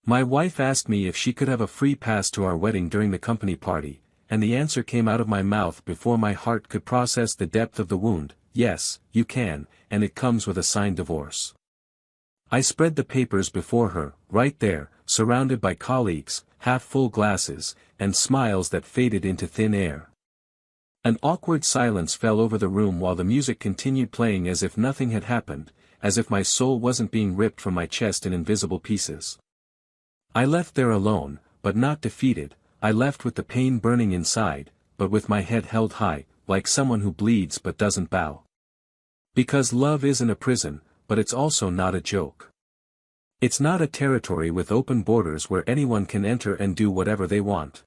My wife asked me if she could have a free pass to our wedding during the company party, and the answer came out of my mouth before my heart could process the depth of the wound. Yes, you can, and it comes with a signed divorce. I spread the papers before her, right there, surrounded by colleagues, half-full glasses, and smiles that faded into thin air. An awkward silence fell over the room while the music continued playing as if nothing had happened, as if my soul wasn't being ripped from my chest in invisible pieces. I left there alone, but not defeated. I left with the pain burning inside, but with my head held high, like someone who bleeds but doesn't bow. Because love isn't a prison, but it's also not a joke. It's not a territory with open borders where anyone can enter and do whatever they want.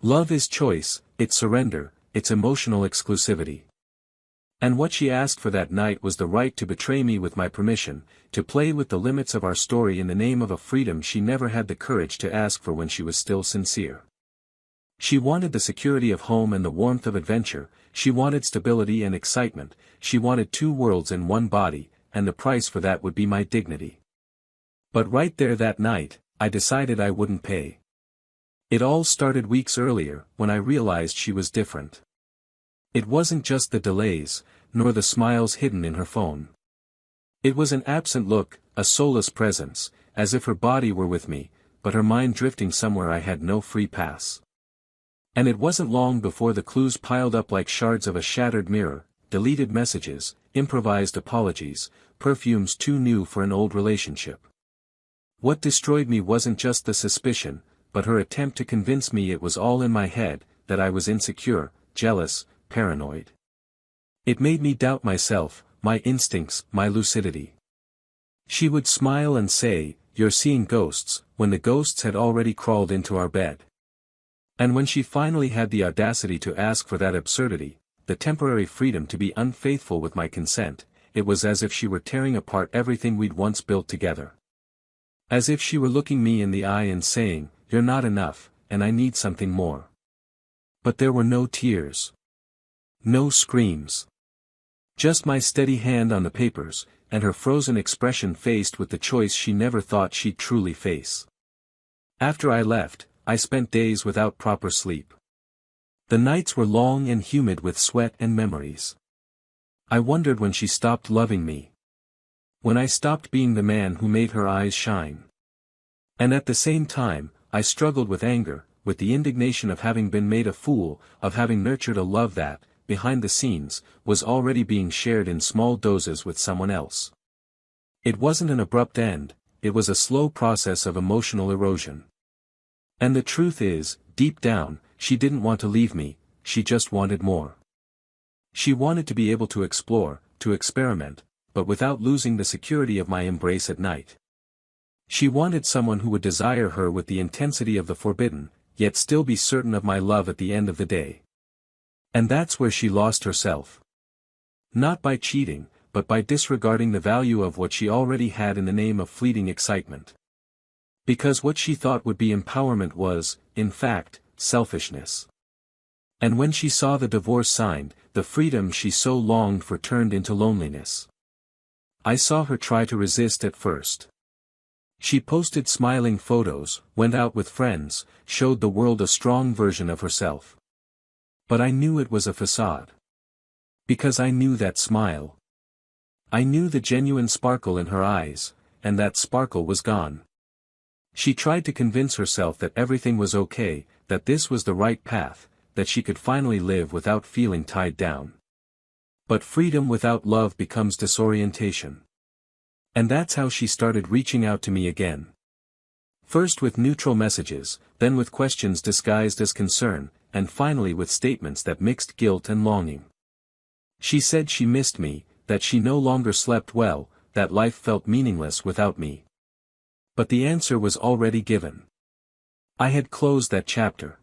Love is choice, it's surrender, it's emotional exclusivity. And what she asked for that night was the right to betray me with my permission, to play with the limits of our story in the name of a freedom she never had the courage to ask for when she was still sincere. She wanted the security of home and the warmth of adventure, she wanted stability and excitement, she wanted two worlds in one body, and the price for that would be my dignity. But right there that night, I decided I wouldn't pay. It all started weeks earlier, when I realized she was different. It wasn't just the delays, nor the smiles hidden in her phone. It was an absent look, a soulless presence, as if her body were with me, but her mind drifting somewhere I had no free pass. And it wasn't long before the clues piled up like shards of a shattered mirror, deleted messages, improvised apologies, perfumes too new for an old relationship. What destroyed me wasn't just the suspicion, but her attempt to convince me it was all in my head, that I was insecure, jealous, paranoid. It made me doubt myself, my instincts, my lucidity. She would smile and say, "You're seeing ghosts," when the ghosts had already crawled into our bed. And when she finally had the audacity to ask for that absurdity, the temporary freedom to be unfaithful with my consent, it was as if she were tearing apart everything we'd once built together. As if she were looking me in the eye and saying, "You're not enough, and I need something more." But there were no tears. No screams. Just my steady hand on the papers, and her frozen expression faced with the choice she never thought she'd truly face. After I left, I spent days without proper sleep. The nights were long and humid with sweat and memories. I wondered when she stopped loving me. When I stopped being the man who made her eyes shine. And at the same time, I struggled with anger, with the indignation of having been made a fool, of having nurtured a love that, behind the scenes, was already being shared in small doses with someone else. It wasn't an abrupt end, it was a slow process of emotional erosion. And the truth is, deep down, she didn't want to leave me, she just wanted more. She wanted to be able to explore, to experiment, but without losing the security of my embrace at night. She wanted someone who would desire her with the intensity of the forbidden, yet still be certain of my love at the end of the day. And that's where she lost herself. Not by cheating, but by disregarding the value of what she already had in the name of fleeting excitement. Because what she thought would be empowerment was, in fact, selfishness. And when she saw the divorce signed, the freedom she so longed for turned into loneliness. I saw her try to resist at first. She posted smiling photos, went out with friends, showed the world a strong version of herself. But I knew it was a facade. Because I knew that smile. I knew the genuine sparkle in her eyes, and that sparkle was gone. She tried to convince herself that everything was okay, that this was the right path, that she could finally live without feeling tied down. But freedom without love becomes disorientation. And that's how she started reaching out to me again. First with neutral messages, then with questions disguised as concern, and finally with statements that mixed guilt and longing. She said she missed me, that she no longer slept well, that life felt meaningless without me. But the answer was already given. I had closed that chapter.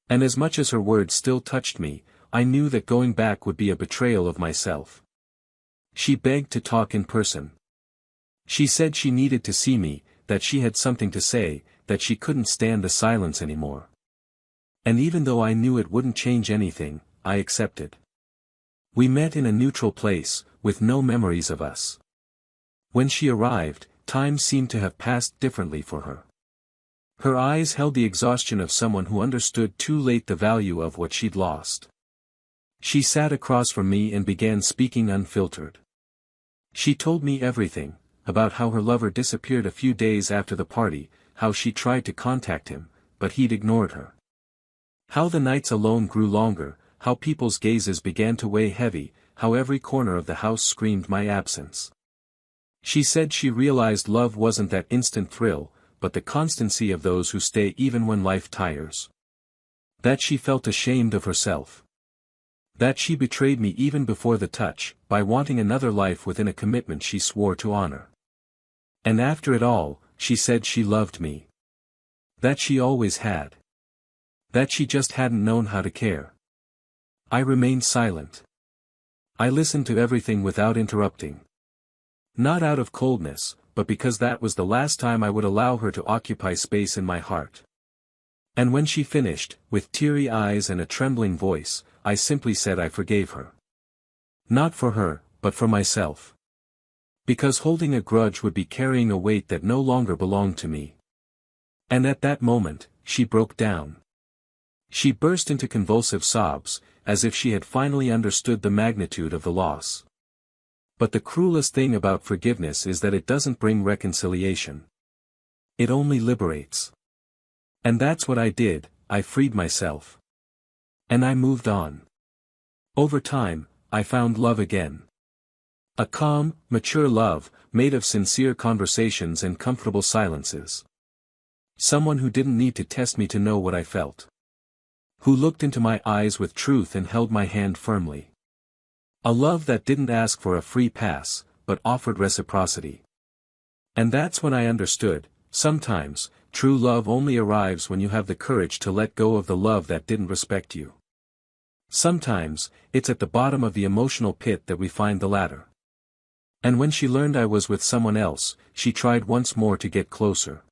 And as much as her words still touched me, I knew that going back would be a betrayal of myself. She begged to talk in person. She said she needed to see me, that she had something to say, that she couldn't stand the silence anymore. And even though I knew it wouldn't change anything, I accepted. We met in a neutral place, with no memories of us. When she arrived, time seemed to have passed differently for her. Her eyes held the exhaustion of someone who understood too late the value of what she'd lost. She sat across from me and began speaking unfiltered. She told me everything, about how her lover disappeared a few days after the party, how she tried to contact him, but he'd ignored her. How the nights alone grew longer, how people's gazes began to weigh heavy, how every corner of the house screamed my absence. She said she realized love wasn't that instant thrill, but the constancy of those who stay even when life tires. That she felt ashamed of herself. That she betrayed me even before the touch, by wanting another life within a commitment she swore to honor. And after it all, she said she loved me. That she always had. That she just hadn't known how to care. I remained silent. I listened to everything without interrupting. Not out of coldness, but because that was the last time I would allow her to occupy space in my heart. And when she finished, with teary eyes and a trembling voice, I simply said I forgave her. Not for her, but for myself. Because holding a grudge would be carrying a weight that no longer belonged to me. And at that moment, she broke down. She burst into convulsive sobs, as if she had finally understood the magnitude of the loss. But the cruelest thing about forgiveness is that it doesn't bring reconciliation. It only liberates. And that's what I did, I freed myself. And I moved on. Over time, I found love again. A calm, mature love, made of sincere conversations and comfortable silences. Someone who didn't need to test me to know what I felt. Who looked into my eyes with truth and held my hand firmly. A love that didn't ask for a free pass, but offered reciprocity. And that's when I understood, sometimes, true love only arrives when you have the courage to let go of the love that didn't respect you. Sometimes, it's at the bottom of the emotional pit that we find the ladder. And when she learned I was with someone else, she tried once more to get closer.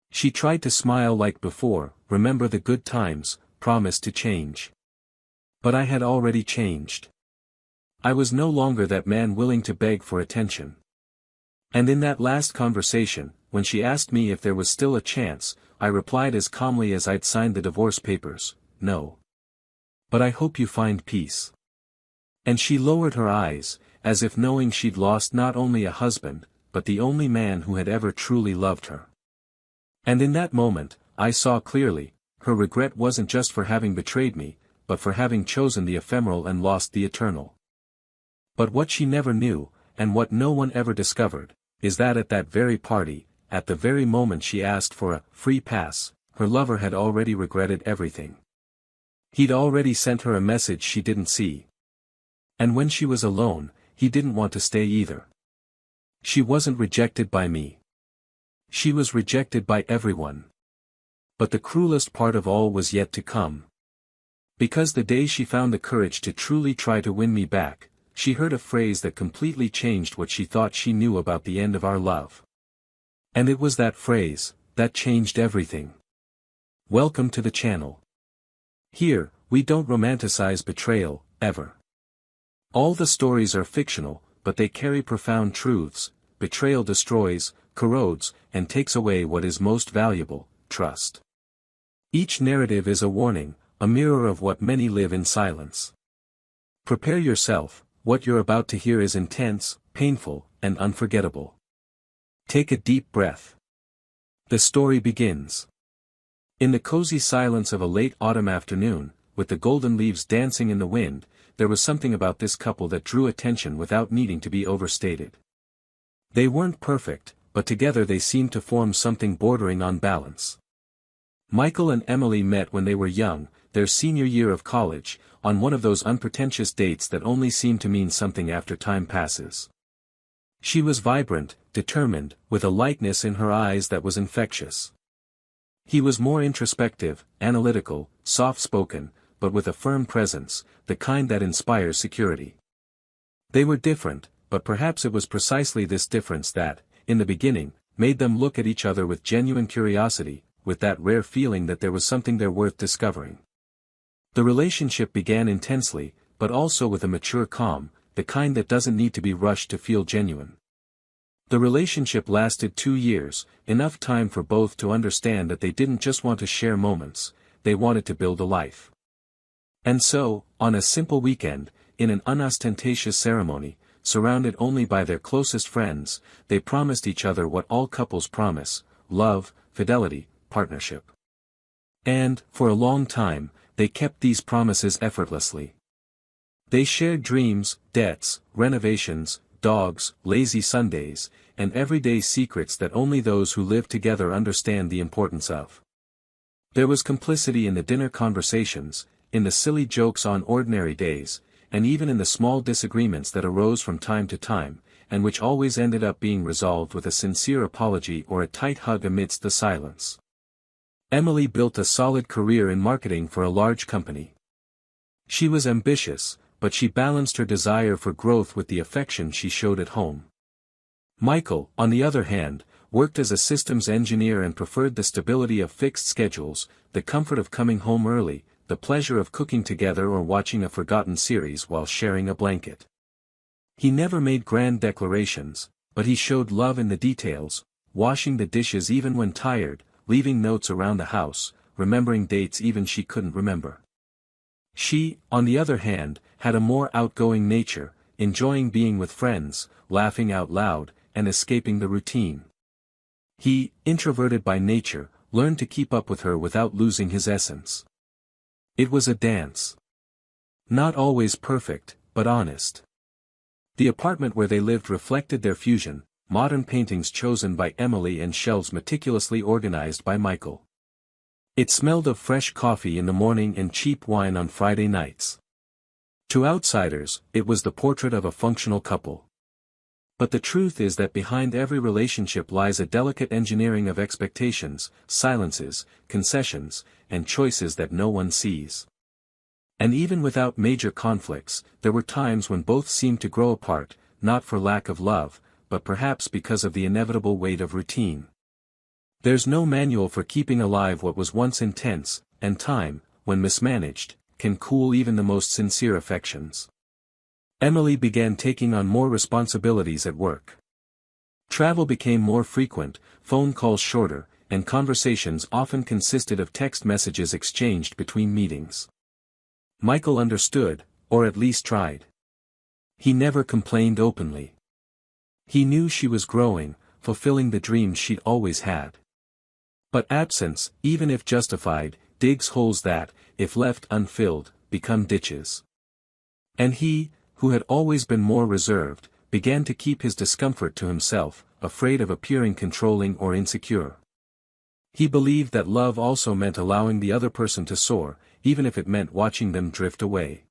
She tried to smile like before, remember the good times, promise to change. But I had already changed. I was no longer that man willing to beg for attention. And in that last conversation, when she asked me if there was still a chance, I replied as calmly as I'd signed the divorce papers, no. But I hope you find peace. And she lowered her eyes, as if knowing she'd lost not only a husband, but the only man who had ever truly loved her. And in that moment, I saw clearly, her regret wasn't just for having betrayed me, but for having chosen the ephemeral and lost the eternal. But what she never knew, and what no one ever discovered, is that at that very party, at the very moment she asked for a free pass, her lover had already regretted everything. He'd already sent her a message she didn't see. And when she was alone, he didn't want to stay either. She wasn't rejected by me. She was rejected by everyone. But the cruelest part of all was yet to come. Because the day she found the courage to truly try to win me back, she heard a phrase that completely changed what she thought she knew about the end of our love. And it was that phrase, that changed everything. Welcome to the channel. Here, we don't romanticize betrayal, ever. All the stories are fictional, but they carry profound truths. Betrayal destroys, corrodes, and takes away what is most valuable, trust. Each narrative is a warning, a mirror of what many live in silence. Prepare yourself, what you're about to hear is intense, painful, and unforgettable. Take a deep breath. The story begins. In the cozy silence of a late autumn afternoon, with the golden leaves dancing in the wind, there was something about this couple that drew attention without needing to be overstated. They weren't perfect, but together they seemed to form something bordering on balance. Michael and Emily met when they were young, their senior year of college, on one of those unpretentious dates that only seem to mean something after time passes. She was vibrant, determined, with a lightness in her eyes that was infectious. He was more introspective, analytical, soft-spoken, but with a firm presence, the kind that inspires security. They were different, but perhaps it was precisely this difference that, in the beginning, made them look at each other with genuine curiosity, with that rare feeling that there was something there worth discovering. The relationship began intensely, but also with a mature calm, the kind that doesn't need to be rushed to feel genuine. The relationship lasted 2 years, enough time for both to understand that they didn't just want to share moments, they wanted to build a life. And so, on a simple weekend, in an unostentatious ceremony, surrounded only by their closest friends, they promised each other what all couples promise: love, fidelity, partnership. And, for a long time, they kept these promises effortlessly. They shared dreams, debts, renovations, dogs, lazy Sundays, and everyday secrets that only those who live together understand the importance of. There was complicity in the dinner conversations, in the silly jokes on ordinary days, and even in the small disagreements that arose from time to time, and which always ended up being resolved with a sincere apology or a tight hug amidst the silence. Emily built a solid career in marketing for a large company. She was ambitious, but she balanced her desire for growth with the affection she showed at home. Michael, on the other hand, worked as a systems engineer and preferred the stability of fixed schedules, the comfort of coming home early, the pleasure of cooking together or watching a forgotten series while sharing a blanket. He never made grand declarations, but he showed love in the details, washing the dishes even when tired, leaving notes around the house, remembering dates even she couldn't remember. She, on the other hand, had a more outgoing nature, enjoying being with friends, laughing out loud, and escaping the routine. He, introverted by nature, learned to keep up with her without losing his essence. It was a dance. Not always perfect, but honest. The apartment where they lived reflected their fusion, modern paintings chosen by Emily and shelves meticulously organized by Michael. It smelled of fresh coffee in the morning and cheap wine on Friday nights. To outsiders, it was the portrait of a functional couple. But the truth is that behind every relationship lies a delicate engineering of expectations, silences, concessions, and choices that no one sees. And even without major conflicts, there were times when both seemed to grow apart, not for lack of love, but perhaps because of the inevitable weight of routine. There's no manual for keeping alive what was once intense, and time, when mismanaged, can cool even the most sincere affections. Emily began taking on more responsibilities at work. Travel became more frequent, phone calls shorter, and conversations often consisted of text messages exchanged between meetings. Michael understood, or at least tried. He never complained openly. He knew she was growing, fulfilling the dreams she'd always had. But absence, even if justified, digs holes that, if left unfilled, become ditches. And he, who had always been more reserved, began to keep his discomfort to himself, afraid of appearing controlling or insecure. He believed that love also meant allowing the other person to soar, even if it meant watching them drift away.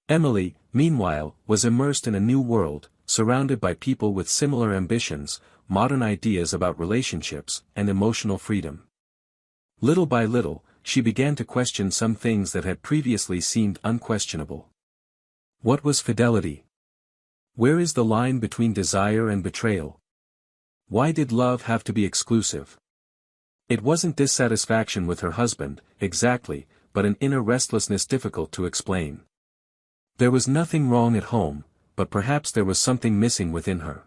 Emily, meanwhile, was immersed in a new world, surrounded by people with similar ambitions, modern ideas about relationships, and emotional freedom. Little by little, she began to question some things that had previously seemed unquestionable. What was fidelity? Where is the line between desire and betrayal? Why did love have to be exclusive? It wasn't dissatisfaction with her husband, exactly, but an inner restlessness difficult to explain. There was nothing wrong at home, but perhaps there was something missing within her.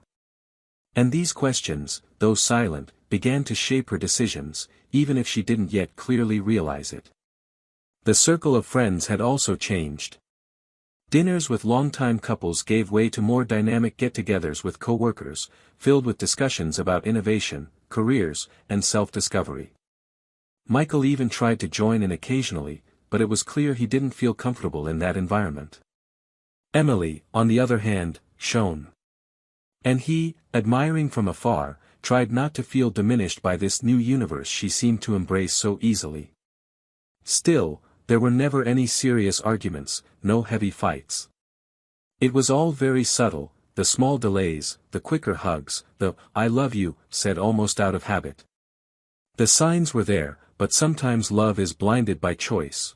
And these questions, though silent, began to shape her decisions, even if she didn't yet clearly realize it. The circle of friends had also changed. Dinners with longtime couples gave way to more dynamic get-togethers with co-workers, filled with discussions about innovation, careers, and self-discovery. Michael even tried to join in occasionally, but it was clear he didn't feel comfortable in that environment. Emily, on the other hand, shone. And he, admiring from afar, tried not to feel diminished by this new universe she seemed to embrace so easily. Still, there were never any serious arguments, no heavy fights. It was all very subtle, the small delays, the quicker hugs, the "I love you," said almost out of habit. The signs were there, but sometimes love is blinded by choice.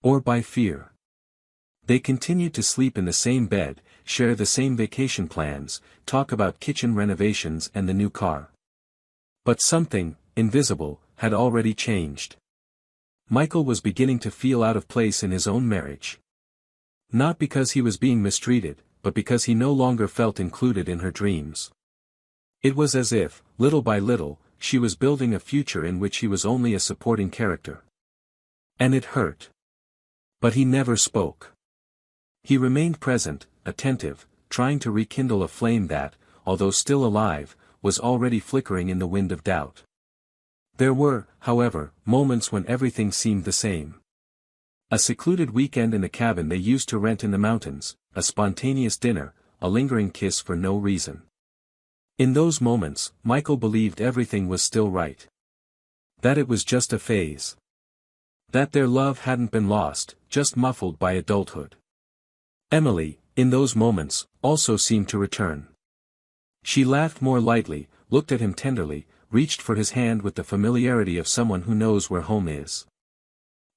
Or by fear. They continued to sleep in the same bed, share the same vacation plans, talk about kitchen renovations and the new car. But something, invisible, had already changed. Michael was beginning to feel out of place in his own marriage. Not because he was being mistreated, but because he no longer felt included in her dreams. It was as if, little by little, she was building a future in which he was only a supporting character. And it hurt. But he never spoke. He remained present, attentive, trying to rekindle a flame that, although still alive, was already flickering in the wind of doubt. There were, however, moments when everything seemed the same. A secluded weekend in the cabin they used to rent in the mountains, a spontaneous dinner, a lingering kiss for no reason. In those moments, Michael believed everything was still right. That it was just a phase. That their love hadn't been lost, just muffled by adulthood. Emily, in those moments, also seemed to return. She laughed more lightly, looked at him tenderly, reached for his hand with the familiarity of someone who knows where home is.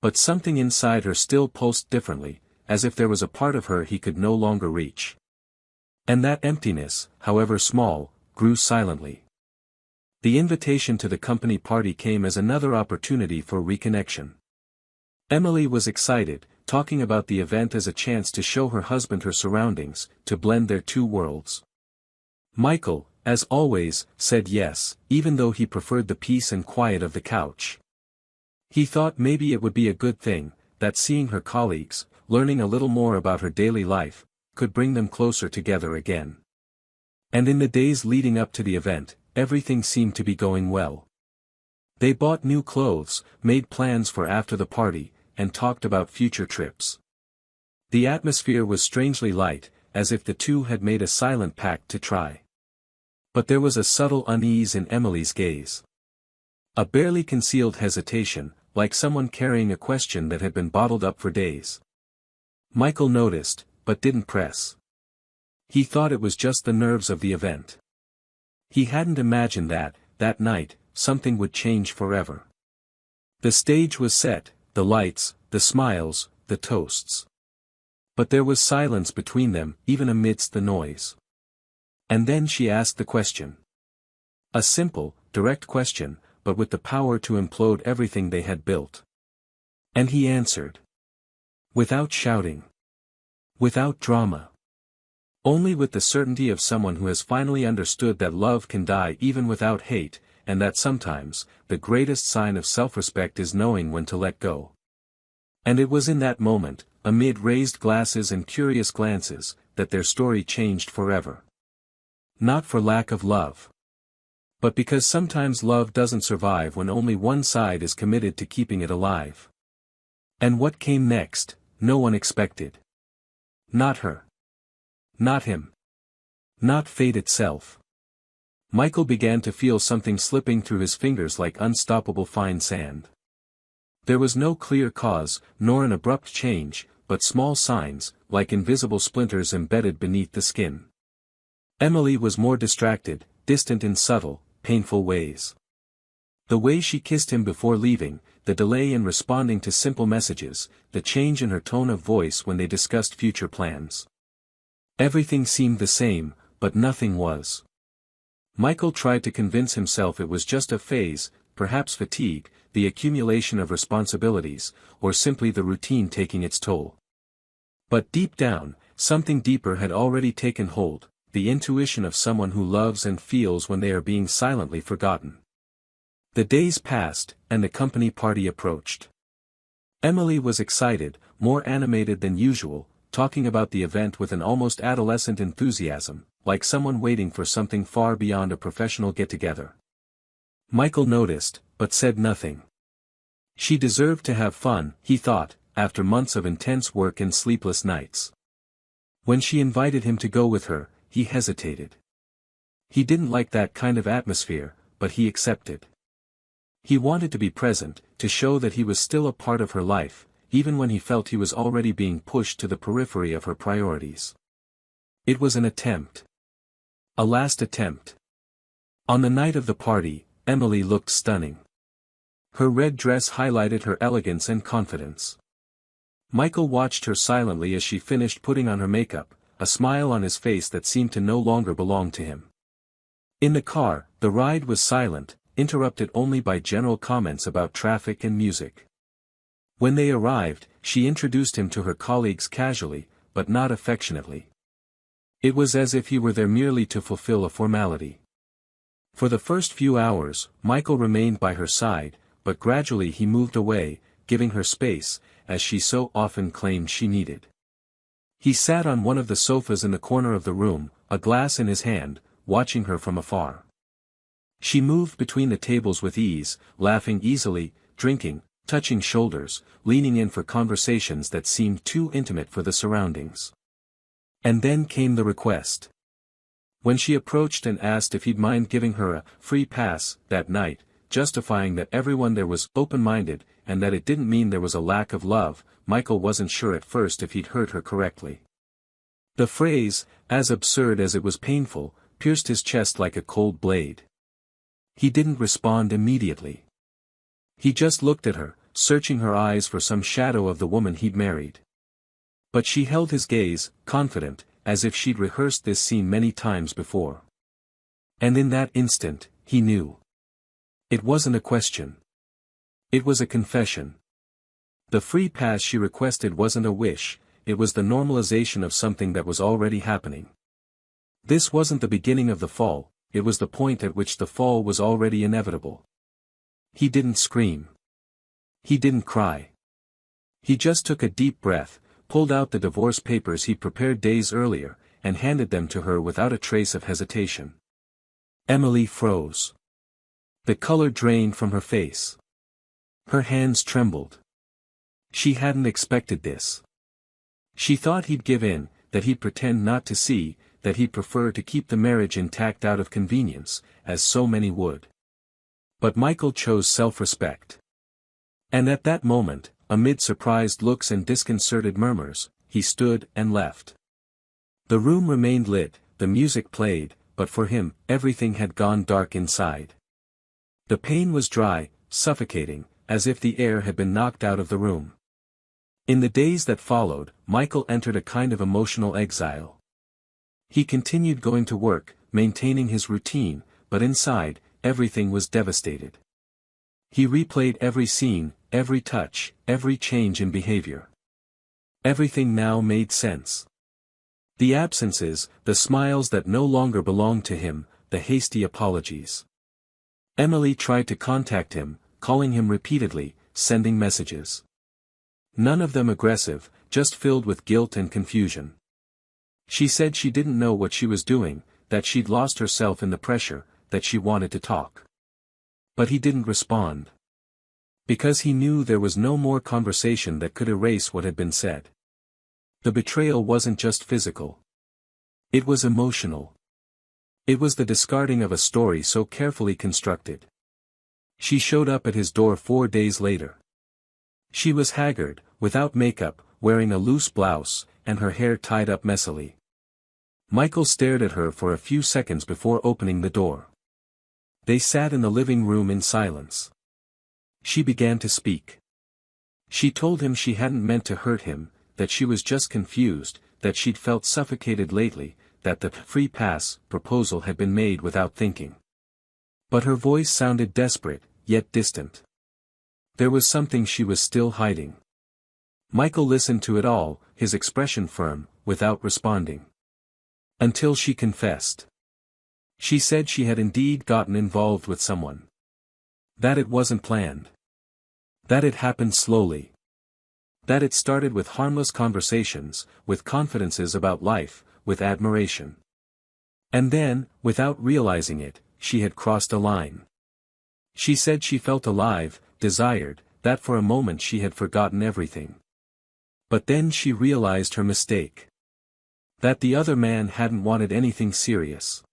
But something inside her still pulsed differently, as if there was a part of her he could no longer reach. And that emptiness, however small, grew silently. The invitation to the company party came as another opportunity for reconnection. Emily was excited, talking about the event as a chance to show her husband her surroundings, to blend their two worlds. Michael, as always, said yes, even though he preferred the peace and quiet of the couch. He thought maybe it would be a good thing, that seeing her colleagues, learning a little more about her daily life, could bring them closer together again. And in the days leading up to the event, everything seemed to be going well. They bought new clothes, made plans for after the party, and talked about future trips. The atmosphere was strangely light, as if the two had made a silent pact to try. But there was a subtle unease in Emily's gaze. A barely concealed hesitation, like someone carrying a question that had been bottled up for days. Michael noticed, but didn't press. He thought it was just the nerves of the event. He hadn't imagined that night, something would change forever. The stage was set, the lights, the smiles, the toasts. But there was silence between them, even amidst the noise. And then she asked the question. A simple, direct question, but with the power to implode everything they had built. And he answered. Without shouting. Without drama. Only with the certainty of someone who has finally understood that love can die even without hate, and that sometimes, the greatest sign of self-respect is knowing when to let go. And it was in that moment, amid raised glasses and curious glances, that their story changed forever. Not for lack of love. But because sometimes love doesn't survive when only one side is committed to keeping it alive. And what came next, no one expected. Not her. Not him. Not fate itself. Michael began to feel something slipping through his fingers like unstoppable fine sand. There was no clear cause, nor an abrupt change, but small signs, like invisible splinters embedded beneath the skin. Emily was more distracted, distant in subtle, painful ways. The way she kissed him before leaving, the delay in responding to simple messages, the change in her tone of voice when they discussed future plans. Everything seemed the same, but nothing was. Michael tried to convince himself it was just a phase, perhaps fatigue, the accumulation of responsibilities, or simply the routine taking its toll. But deep down, something deeper had already taken hold, the intuition of someone who loves and feels when they are being silently forgotten. The days passed, and the company party approached. Emily was excited, more animated than usual, talking about the event with an almost adolescent enthusiasm, like someone waiting for something far beyond a professional get-together. Michael noticed, but said nothing. She deserved to have fun, he thought, after months of intense work and sleepless nights. When she invited him to go with her, he hesitated. He didn't like that kind of atmosphere, but he accepted. He wanted to be present, to show that he was still a part of her life, even when he felt he was already being pushed to the periphery of her priorities. It was an attempt. A last attempt. On the night of the party, Emily looked stunning. Her red dress highlighted her elegance and confidence. Michael watched her silently as she finished putting on her makeup, a smile on his face that seemed to no longer belong to him. In the car, the ride was silent, interrupted only by general comments about traffic and music. When they arrived, she introduced him to her colleagues casually, but not affectionately. It was as if he were there merely to fulfill a formality. For the first few hours, Michael remained by her side, but gradually he moved away, giving her space, as she so often claimed she needed. He sat on one of the sofas in the corner of the room, a glass in his hand, watching her from afar. She moved between the tables with ease, laughing easily, drinking, touching shoulders, leaning in for conversations that seemed too intimate for the surroundings. And then came the request. When she approached and asked if he'd mind giving her a free pass that night, justifying that everyone there was open-minded, and that it didn't mean there was a lack of love, Michael wasn't sure at first if he'd heard her correctly. The phrase, as absurd as it was painful, pierced his chest like a cold blade. He didn't respond immediately. He just looked at her, searching her eyes for some shadow of the woman he'd married. But she held his gaze, confident, as if she'd rehearsed this scene many times before. And in that instant, he knew. It wasn't a question. It was a confession. The free pass she requested wasn't a wish, it was the normalization of something that was already happening. This wasn't the beginning of the fall, it was the point at which the fall was already inevitable. He didn't scream. He didn't cry. He just took a deep breath, pulled out the divorce papers he'd prepared days earlier, and handed them to her without a trace of hesitation. Emily froze. The color drained from her face. Her hands trembled. She hadn't expected this. She thought he'd give in, that he'd pretend not to see, that he'd prefer to keep the marriage intact out of convenience, as so many would. But Michael chose self-respect. And at that moment, amid surprised looks and disconcerted murmurs, he stood and left. The room remained lit, the music played, but for him, everything had gone dark inside. The pain was dry, suffocating, as if the air had been knocked out of the room. In the days that followed, Michael entered a kind of emotional exile. He continued going to work, maintaining his routine, but inside, everything was devastated. He replayed every scene, every touch, every change in behavior. Everything now made sense. The absences, the smiles that no longer belonged to him, the hasty apologies. Emily tried to contact him, calling him repeatedly, sending messages. None of them aggressive, just filled with guilt and confusion. She said she didn't know what she was doing, that she'd lost herself in the pressure, that she wanted to talk. But he didn't respond. Because he knew there was no more conversation that could erase what had been said. The betrayal wasn't just physical. It was emotional. It was the discarding of a story so carefully constructed. She showed up at his door 4 days later. She was haggard, without makeup, wearing a loose blouse, and her hair tied up messily. Michael stared at her for a few seconds before opening the door. They sat in the living room in silence. She began to speak. She told him she hadn't meant to hurt him, that she was just confused, that she'd felt suffocated lately, that the free pass proposal had been made without thinking. But her voice sounded desperate, yet distant. There was something she was still hiding. Michael listened to it all, his expression firm, without responding. Until she confessed. She said she had indeed gotten involved with someone. That it wasn't planned. That it happened slowly. That it started with harmless conversations, with confidences about life, with admiration. And then, without realizing it, she had crossed a line. She said she felt alive, desired, that for a moment she had forgotten everything. But then she realized her mistake. That the other man hadn't wanted anything serious.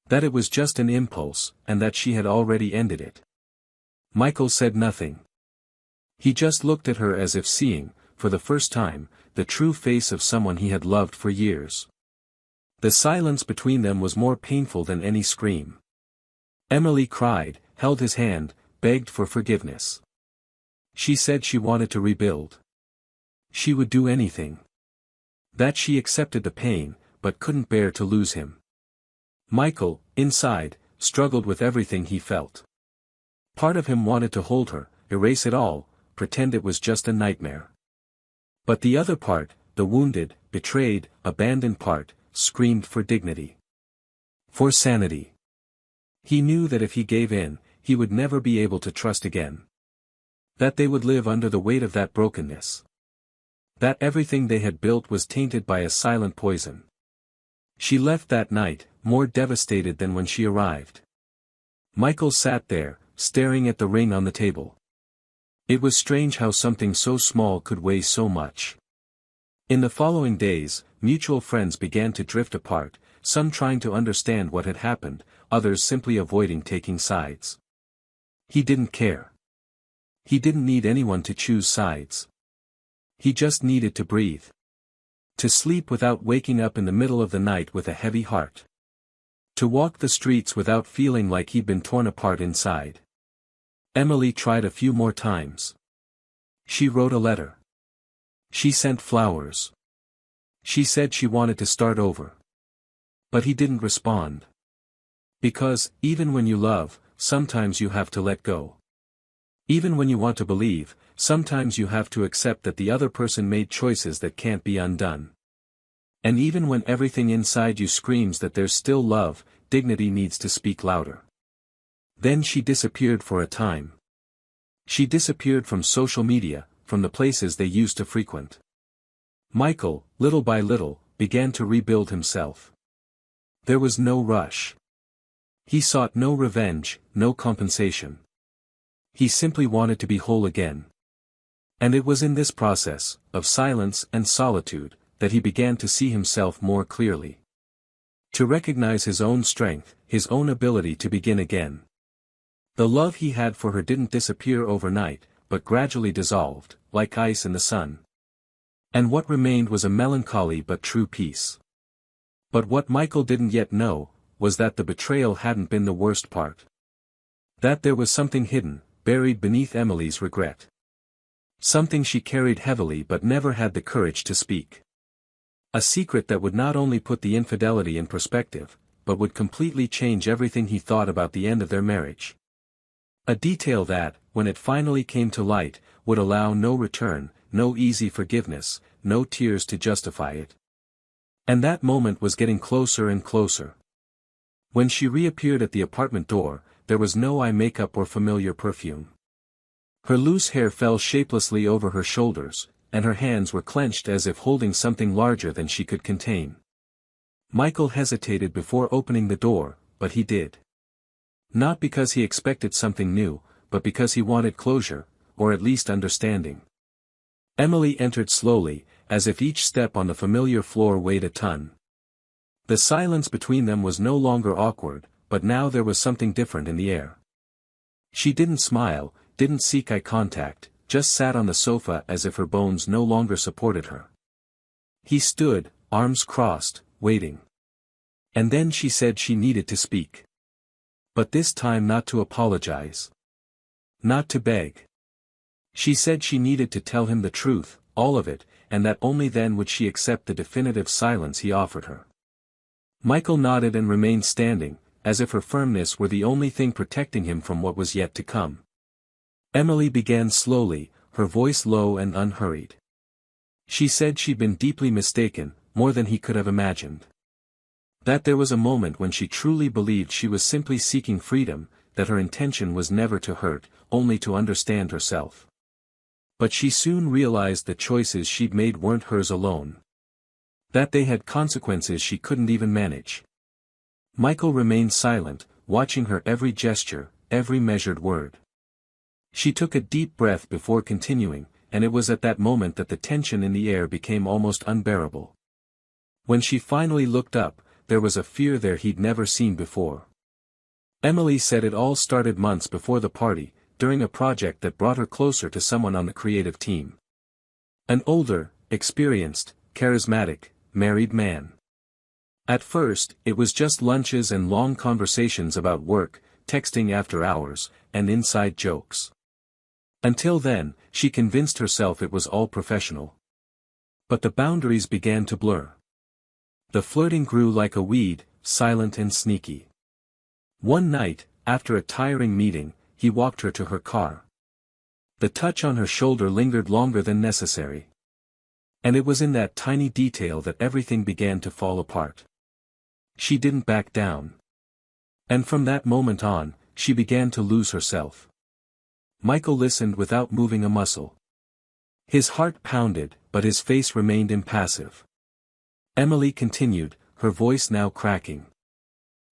That it was just an impulse, and that she had already ended it. Michael said nothing. He just looked at her as if seeing, for the first time, the true face of someone he had loved for years. The silence between them was more painful than any scream. Emily cried, held his hand, begged for forgiveness. She said she wanted to rebuild. She would do anything. That she accepted the pain, but couldn't bear to lose him. Michael, inside, struggled with everything he felt. Part of him wanted to hold her, erase it all, pretend it was just a nightmare. But the other part, the wounded, betrayed, abandoned part, screamed for dignity. For sanity. He knew that if he gave in, he would never be able to trust again. That they would live under the weight of that brokenness. That everything they had built was tainted by a silent poison. She left that night, more devastated than when she arrived. Michael sat there, staring at the ring on the table. It was strange how something so small could weigh so much. In the following days, mutual friends began to drift apart, some trying to understand what had happened, others simply avoiding taking sides. He didn't care. He didn't need anyone to choose sides. He just needed to breathe. To sleep without waking up in the middle of the night with a heavy heart. To walk the streets without feeling like he'd been torn apart inside. Emily tried a few more times. She wrote a letter. She sent flowers. She said she wanted to start over. But he didn't respond. Because, even when you love, sometimes you have to let go. Even when you want to believe, sometimes you have to accept that the other person made choices that can't be undone. And even when everything inside you screams that there's still love, dignity needs to speak louder. Then she disappeared for a time. She disappeared from social media, from the places they used to frequent. Michael, little by little, began to rebuild himself. There was no rush. He sought no revenge, no compensation. He simply wanted to be whole again. And it was in this process, of silence and solitude, that he began to see himself more clearly. To recognize his own strength, his own ability to begin again. The love he had for her didn't disappear overnight, but gradually dissolved, like ice in the sun. And what remained was a melancholy but true peace. But what Michael didn't yet know, was that the betrayal hadn't been the worst part. That there was something hidden, buried beneath Emily's regret. Something she carried heavily but never had the courage to speak. A secret that would not only put the infidelity in perspective, but would completely change everything he thought about the end of their marriage. A detail that, when it finally came to light, would allow no return, no easy forgiveness, no tears to justify it. And that moment was getting closer and closer. When she reappeared at the apartment door, there was no eye makeup or familiar perfume. Her loose hair fell shapelessly over her shoulders, and her hands were clenched as if holding something larger than she could contain. Michael hesitated before opening the door, but he did. Not because he expected something new, but because he wanted closure, or at least understanding. Emily entered slowly, as if each step on the familiar floor weighed a ton. The silence between them was no longer awkward, but now there was something different in the air. She didn't smile, didn't seek eye contact, just sat on the sofa as if her bones no longer supported her. He stood, arms crossed, waiting. And then she said she needed to speak. But this time not to apologize. Not to beg. She said she needed to tell him the truth, all of it, and that only then would she accept the definitive silence he offered her. Michael nodded and remained standing, as if her firmness were the only thing protecting him from what was yet to come. Emily began slowly, her voice low and unhurried. She said she'd been deeply mistaken, more than he could have imagined. That there was a moment when she truly believed she was simply seeking freedom, that her intention was never to hurt, only to understand herself. But she soon realized the choices she'd made weren't hers alone. That they had consequences she couldn't even manage. Michael remained silent, watching her every gesture, every measured word. She took a deep breath before continuing, and it was at that moment that the tension in the air became almost unbearable. When she finally looked up, there was a fear there he'd never seen before. Emily said it all started months before the party, during a project that brought her closer to someone on the creative team. An older, experienced, charismatic, married man. At first, it was just lunches and long conversations about work, texting after hours, and inside jokes. Until then, she convinced herself it was all professional. But the boundaries began to blur. The flirting grew like a weed, silent and sneaky. One night, after a tiring meeting, he walked her to her car. The touch on her shoulder lingered longer than necessary. And it was in that tiny detail that everything began to fall apart. She didn't back down. And from that moment on, she began to lose herself. Michael listened without moving a muscle. His heart pounded, but his face remained impassive. Emily continued, her voice now cracking.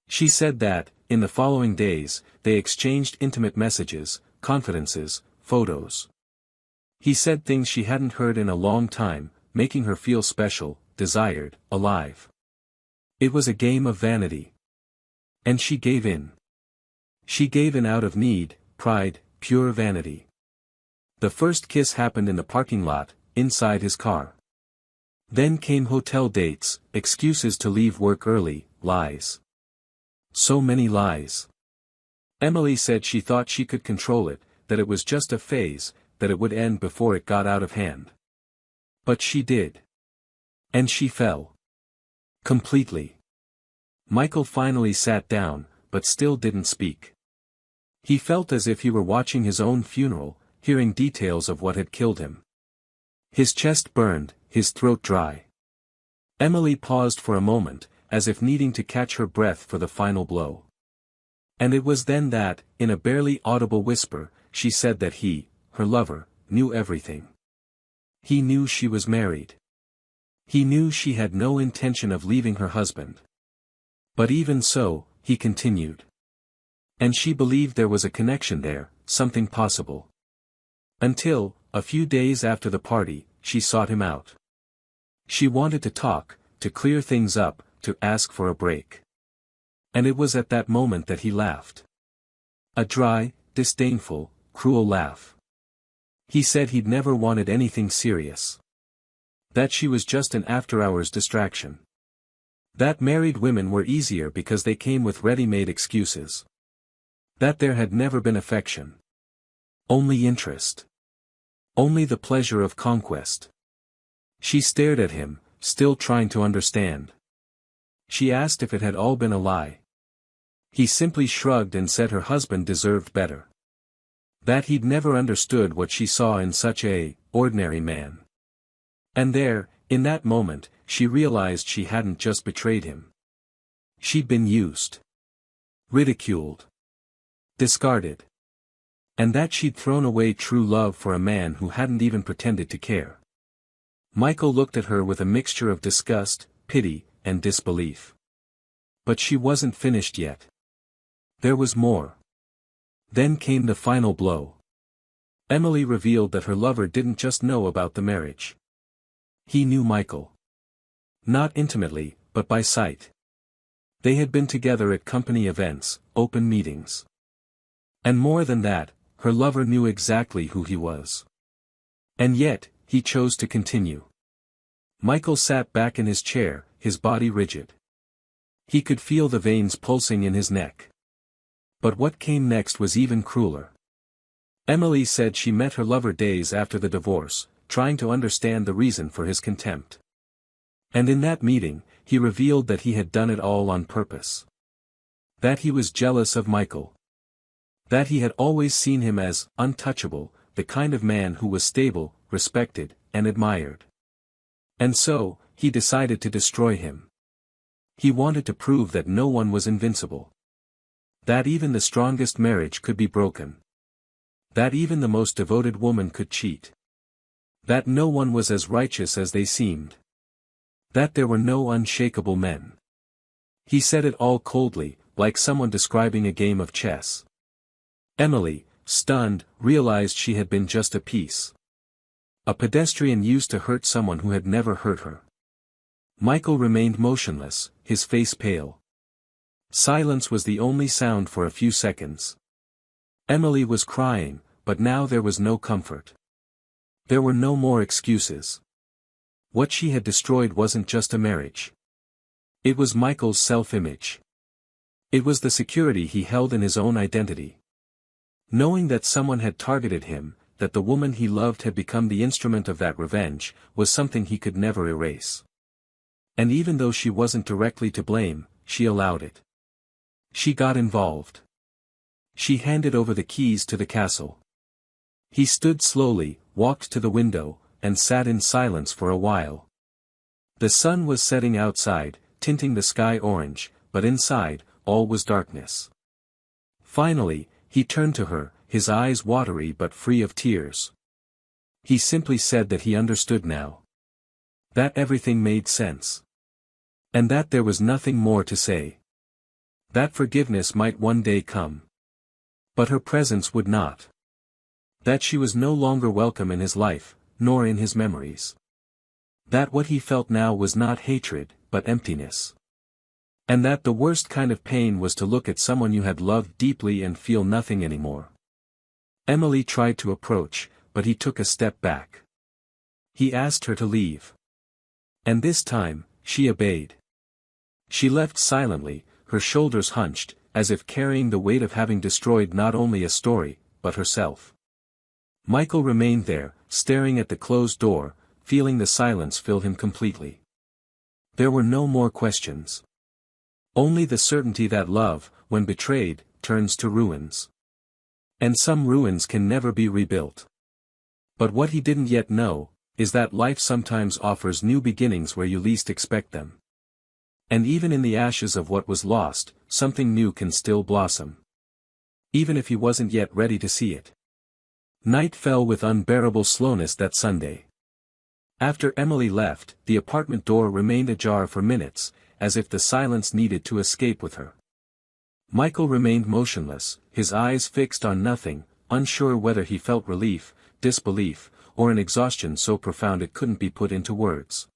She said that, in the following days, they exchanged intimate messages, confidences, photos. He said things she hadn't heard in a long time, making her feel special, desired, alive. It was a game of vanity. And she gave in. She gave in out of need, pride, pure vanity. The first kiss happened in the parking lot, inside his car. Then came hotel dates, excuses to leave work early, lies. So many lies. Emily said she thought she could control it, that it was just a phase, that it would end before it got out of hand. But she did. And she fell. Completely. Michael finally sat down, but still didn't speak. He felt as if he were watching his own funeral, hearing details of what had killed him. His chest burned, his throat dry. Emily paused for a moment, as if needing to catch her breath for the final blow. And it was then that, in a barely audible whisper, she said that he, her lover, knew everything. He knew she was married. He knew she had no intention of leaving her husband. But even so, he continued. And she believed there was a connection there, something possible. Until, a few days after the party, she sought him out. She wanted to talk, to clear things up, to ask for a break. And it was at that moment that he laughed. A dry, disdainful, cruel laugh. He said he'd never wanted anything serious. That she was just an after-hours distraction. That married women were easier because they came with ready-made excuses. That there had never been affection. Only interest. Only the pleasure of conquest. She stared at him, still trying to understand. She asked if it had all been a lie. He simply shrugged and said her husband deserved better. That he'd never understood what she saw in such a ordinary man. And there, in that moment, she realized she hadn't just betrayed him. She'd been used. Ridiculed. Discarded. And that she'd thrown away true love for a man who hadn't even pretended to care. Michael looked at her with a mixture of disgust, pity, and disbelief. But she wasn't finished yet. There was more. Then came the final blow. Emily revealed that her lover didn't just know about the marriage. He knew Michael. Not intimately, but by sight. They had been together at company events, open meetings. And more than that, her lover knew exactly who he was. And yet, he chose to continue. Michael sat back in his chair, his body rigid. He could feel the veins pulsing in his neck. But what came next was even crueler. Emily said she met her lover days after the divorce, trying to understand the reason for his contempt. And in that meeting, he revealed that he had done it all on purpose. That he was jealous of Michael. That he had always seen him as untouchable, the kind of man who was stable, respected, and admired. And so, he decided to destroy him. He wanted to prove that no one was invincible. That even the strongest marriage could be broken. That even the most devoted woman could cheat. That no one was as righteous as they seemed. That there were no unshakable men. He said it all coldly, like someone describing a game of chess. Emily, stunned, realized she had been just a piece. A pedestrian used to hurt someone who had never hurt her. Michael remained motionless, his face pale. Silence was the only sound for a few seconds. Emily was crying, but now there was no comfort. There were no more excuses. What she had destroyed wasn't just a marriage. It was Michael's self-image. It was the security he held in his own identity. Knowing that someone had targeted him, that the woman he loved had become the instrument of that revenge, was something he could never erase. And even though she wasn't directly to blame, she allowed it. She got involved. She handed over the keys to the castle. He stood slowly, walked to the window, and sat in silence for a while. The sun was setting outside, tinting the sky orange, but inside, all was darkness. Finally, he turned to her, his eyes watery but free of tears. He simply said that he understood now. That everything made sense. And that there was nothing more to say. That forgiveness might one day come. But her presence would not. That she was no longer welcome in his life, nor in his memories. That what he felt now was not hatred, but emptiness. And that the worst kind of pain was to look at someone you had loved deeply and feel nothing anymore. Emily tried to approach, but he took a step back. He asked her to leave. And this time, she obeyed. She left silently, her shoulders hunched, as if carrying the weight of having destroyed not only a story, but herself. Michael remained there, staring at the closed door, feeling the silence fill him completely. There were no more questions. Only the certainty that love, when betrayed, turns to ruins. And some ruins can never be rebuilt. But what he didn't yet know, is that life sometimes offers new beginnings where you least expect them. And even in the ashes of what was lost, something new can still blossom. Even if he wasn't yet ready to see it. Night fell with unbearable slowness that Sunday. After Emily left, the apartment door remained ajar for minutes, as if the silence needed to escape with her. Michael remained motionless, his eyes fixed on nothing, unsure whether he felt relief, disbelief, or an exhaustion so profound it couldn't be put into words.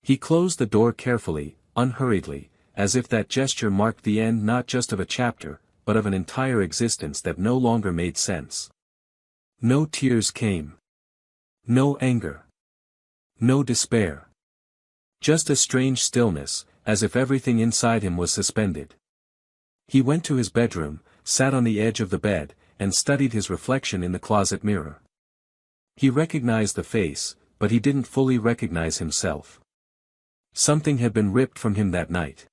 He closed the door carefully, unhurriedly, as if that gesture marked the end not just of a chapter, but of an entire existence that no longer made sense. No tears came. No anger. No despair. Just a strange stillness, as if everything inside him was suspended. He went to his bedroom, sat on the edge of the bed, and studied his reflection in the closet mirror. He recognized the face, but he didn't fully recognize himself. Something had been ripped from him that night.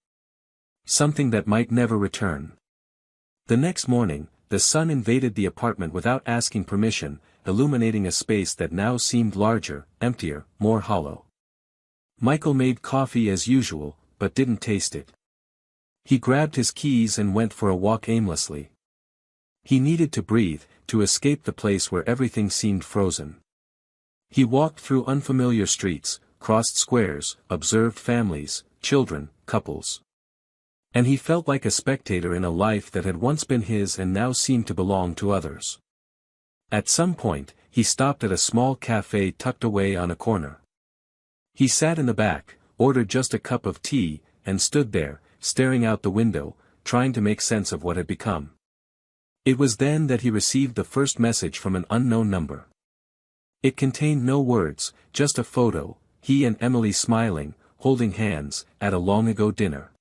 Something that might never return. The next morning, the sun invaded the apartment without asking permission, illuminating a space that now seemed larger, emptier, more hollow. Michael made coffee as usual, but didn't taste it. He grabbed his keys and went for a walk aimlessly. He needed to breathe, to escape the place where everything seemed frozen. He walked through unfamiliar streets, crossed squares, observed families, children, couples. And he felt like a spectator in a life that had once been his and now seemed to belong to others. At some point, he stopped at a small cafe tucked away on a corner. He sat in the back, ordered just a cup of tea, and stood there, staring out the window, trying to make sense of what had become. It was then that he received the first message from an unknown number. It contained no words, just a photo, he and Emily smiling, holding hands, at a long-ago dinner.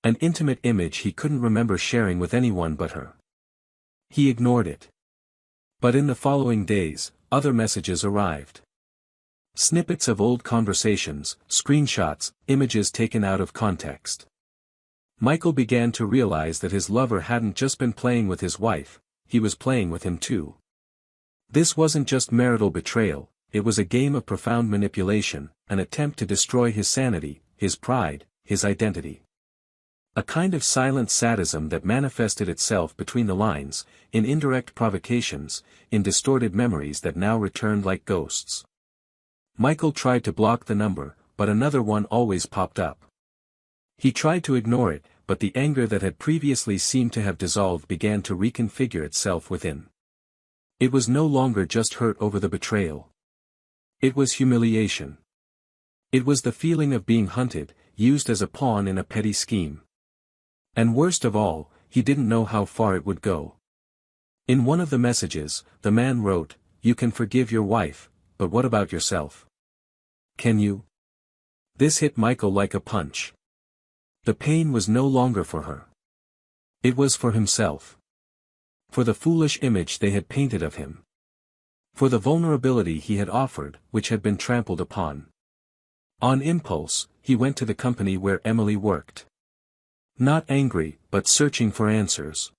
An intimate image he couldn't remember sharing with anyone but her. He ignored it. But in the following days, other messages arrived. Snippets of old conversations, screenshots, images taken out of context. Michael began to realize that his lover hadn't just been playing with his wife, he was playing with him too. This wasn't just marital betrayal, it was a game of profound manipulation, an attempt to destroy his sanity, his pride, his identity. A kind of silent sadism that manifested itself between the lines, in indirect provocations, in distorted memories that now returned like ghosts. Michael tried to block the number, but another one always popped up. He tried to ignore it, but the anger that had previously seemed to have dissolved began to reconfigure itself within. It was no longer just hurt over the betrayal. It was humiliation. It was the feeling of being hunted, used as a pawn in a petty scheme. And worst of all, he didn't know how far it would go. In one of the messages, the man wrote, "You can forgive your wife, but what about yourself? Can you?" This hit Michael like a punch. The pain was no longer for her. It was for himself. For the foolish image they had painted of him. For the vulnerability he had offered, which had been trampled upon. On impulse, he went to the company where Emily worked. Not angry, but searching for answers.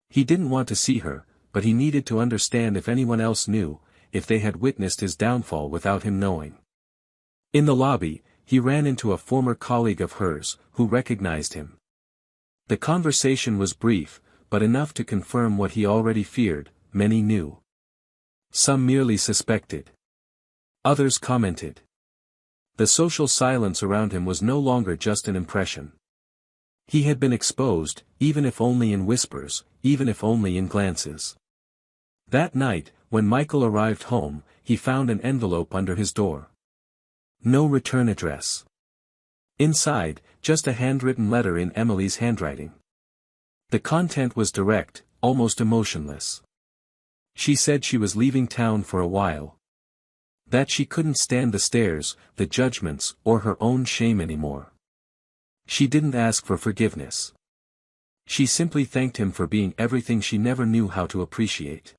He didn't want to see her, but he needed to understand if anyone else knew, if they had witnessed his downfall without him knowing. In the lobby, he ran into a former colleague of hers, who recognized him. The conversation was brief, but enough to confirm what he already feared. Many knew. Some merely suspected. Others commented. The social silence around him was no longer just an impression. He had been exposed, even if only in whispers, even if only in glances. That night, when Michael arrived home, he found an envelope under his door. No return address. Inside, just a handwritten letter in Emily's handwriting. The content was direct, almost emotionless. She said she was leaving town for a while. That she couldn't stand the stares, the judgments, or her own shame anymore. She didn't ask for forgiveness. She simply thanked him for being everything she never knew how to appreciate.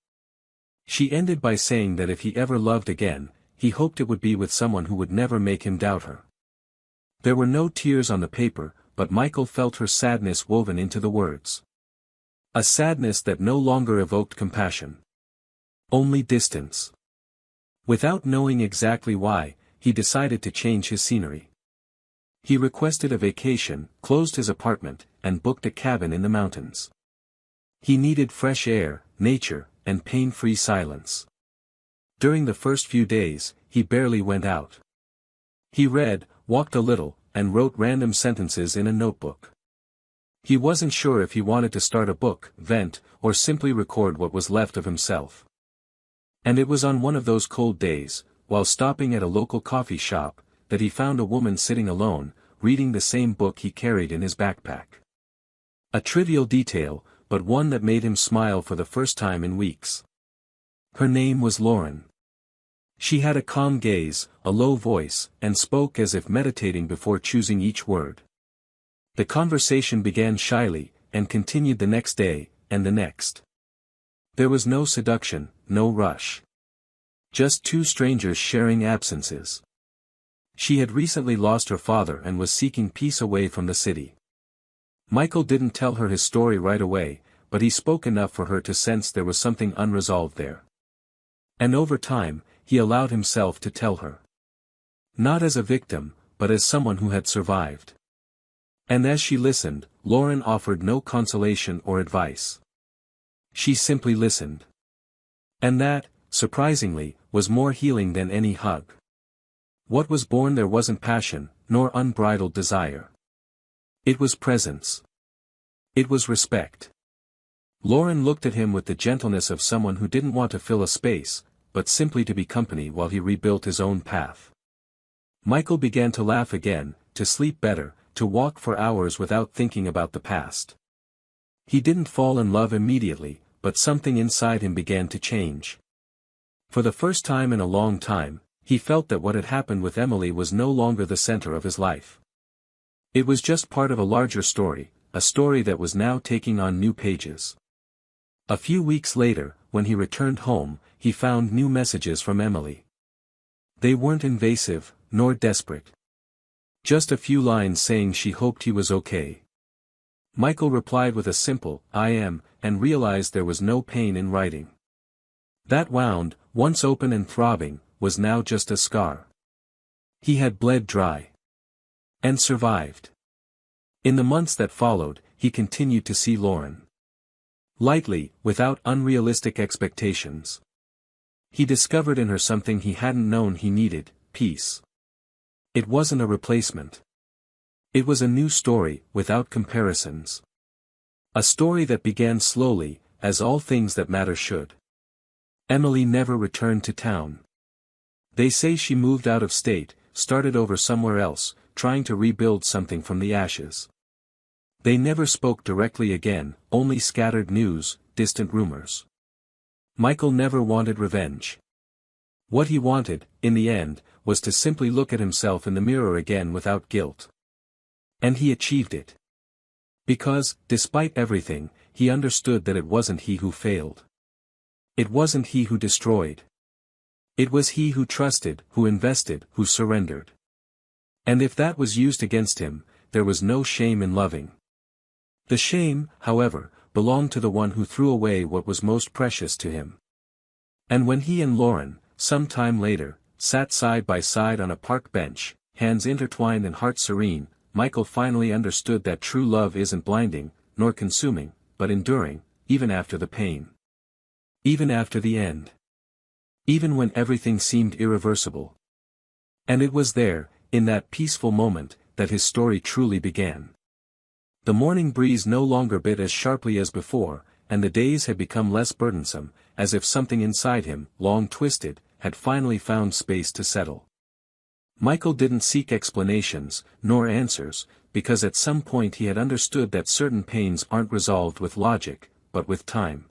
She ended by saying that if he ever loved again, he hoped it would be with someone who would never make him doubt her. There were no tears on the paper, but Michael felt her sadness woven into the words. A sadness that no longer evoked compassion. Only distance. Without knowing exactly why, he decided to change his scenery. He requested a vacation, closed his apartment, and booked a cabin in the mountains. He needed fresh air, nature, and pain-free silence. During the first few days, he barely went out. He read, walked a little, and wrote random sentences in a notebook. He wasn't sure if he wanted to start a book, vent, or simply record what was left of himself. And it was on one of those cold days, while stopping at a local coffee shop, that he found a woman sitting alone, reading the same book he carried in his backpack. A trivial detail, but one that made him smile for the first time in weeks. Her name was Lauren. She had a calm gaze, a low voice, and spoke as if meditating before choosing each word. The conversation began shyly, and continued the next day, and the next. There was no seduction, no rush. Just two strangers sharing absences. She had recently lost her father and was seeking peace away from the city. Michael didn't tell her his story right away, but he spoke enough for her to sense there was something unresolved there. And over time, he allowed himself to tell her. Not as a victim, but as someone who had survived. And as she listened, Lauren offered no consolation or advice. She simply listened. And that, surprisingly, was more healing than any hug. What was born there wasn't passion, nor unbridled desire. It was presence. It was respect. Lauren looked at him with the gentleness of someone who didn't want to fill a space, but simply to be company while he rebuilt his own path. Michael began to laugh again, to sleep better, to walk for hours without thinking about the past. He didn't fall in love immediately, but something inside him began to change. For the first time in a long time, he felt that what had happened with Emily was no longer the center of his life. It was just part of a larger story, a story that was now taking on new pages. A few weeks later, when he returned home, he found new messages from Emily. They weren't invasive, nor desperate. Just a few lines saying she hoped he was okay. Michael replied with a simple, "I am," and realized there was no pain in writing. That wound, once open and throbbing, was now just a scar. He had bled dry. And survived. In the months that followed, he continued to see Lauren. Lightly, without unrealistic expectations. He discovered in her something he hadn't known he needed, peace. It wasn't a replacement. It was a new story, without comparisons. A story that began slowly, as all things that matter should. Emily never returned to town. They say she moved out of state, started over somewhere else, trying to rebuild something from the ashes. They never spoke directly again, only scattered news, distant rumors. Michael never wanted revenge. What he wanted, in the end, was to simply look at himself in the mirror again without guilt. And he achieved it. Because, despite everything, he understood that it wasn't he who failed. It wasn't he who destroyed. It was he who trusted, who invested, who surrendered. And if that was used against him, there was no shame in loving. The shame, however, belonged to the one who threw away what was most precious to him. And when he and Lauren, some time later, sat side by side on a park bench, hands intertwined and heart serene, Michael finally understood that true love isn't blinding, nor consuming, but enduring, even after the pain. Even after the end. Even when everything seemed irreversible. And it was there, in that peaceful moment, that his story truly began. The morning breeze no longer bit as sharply as before, and the days had become less burdensome, as if something inside him, long twisted, had finally found space to settle. Michael didn't seek explanations, nor answers, because at some point he had understood that certain pains aren't resolved with logic, but with time.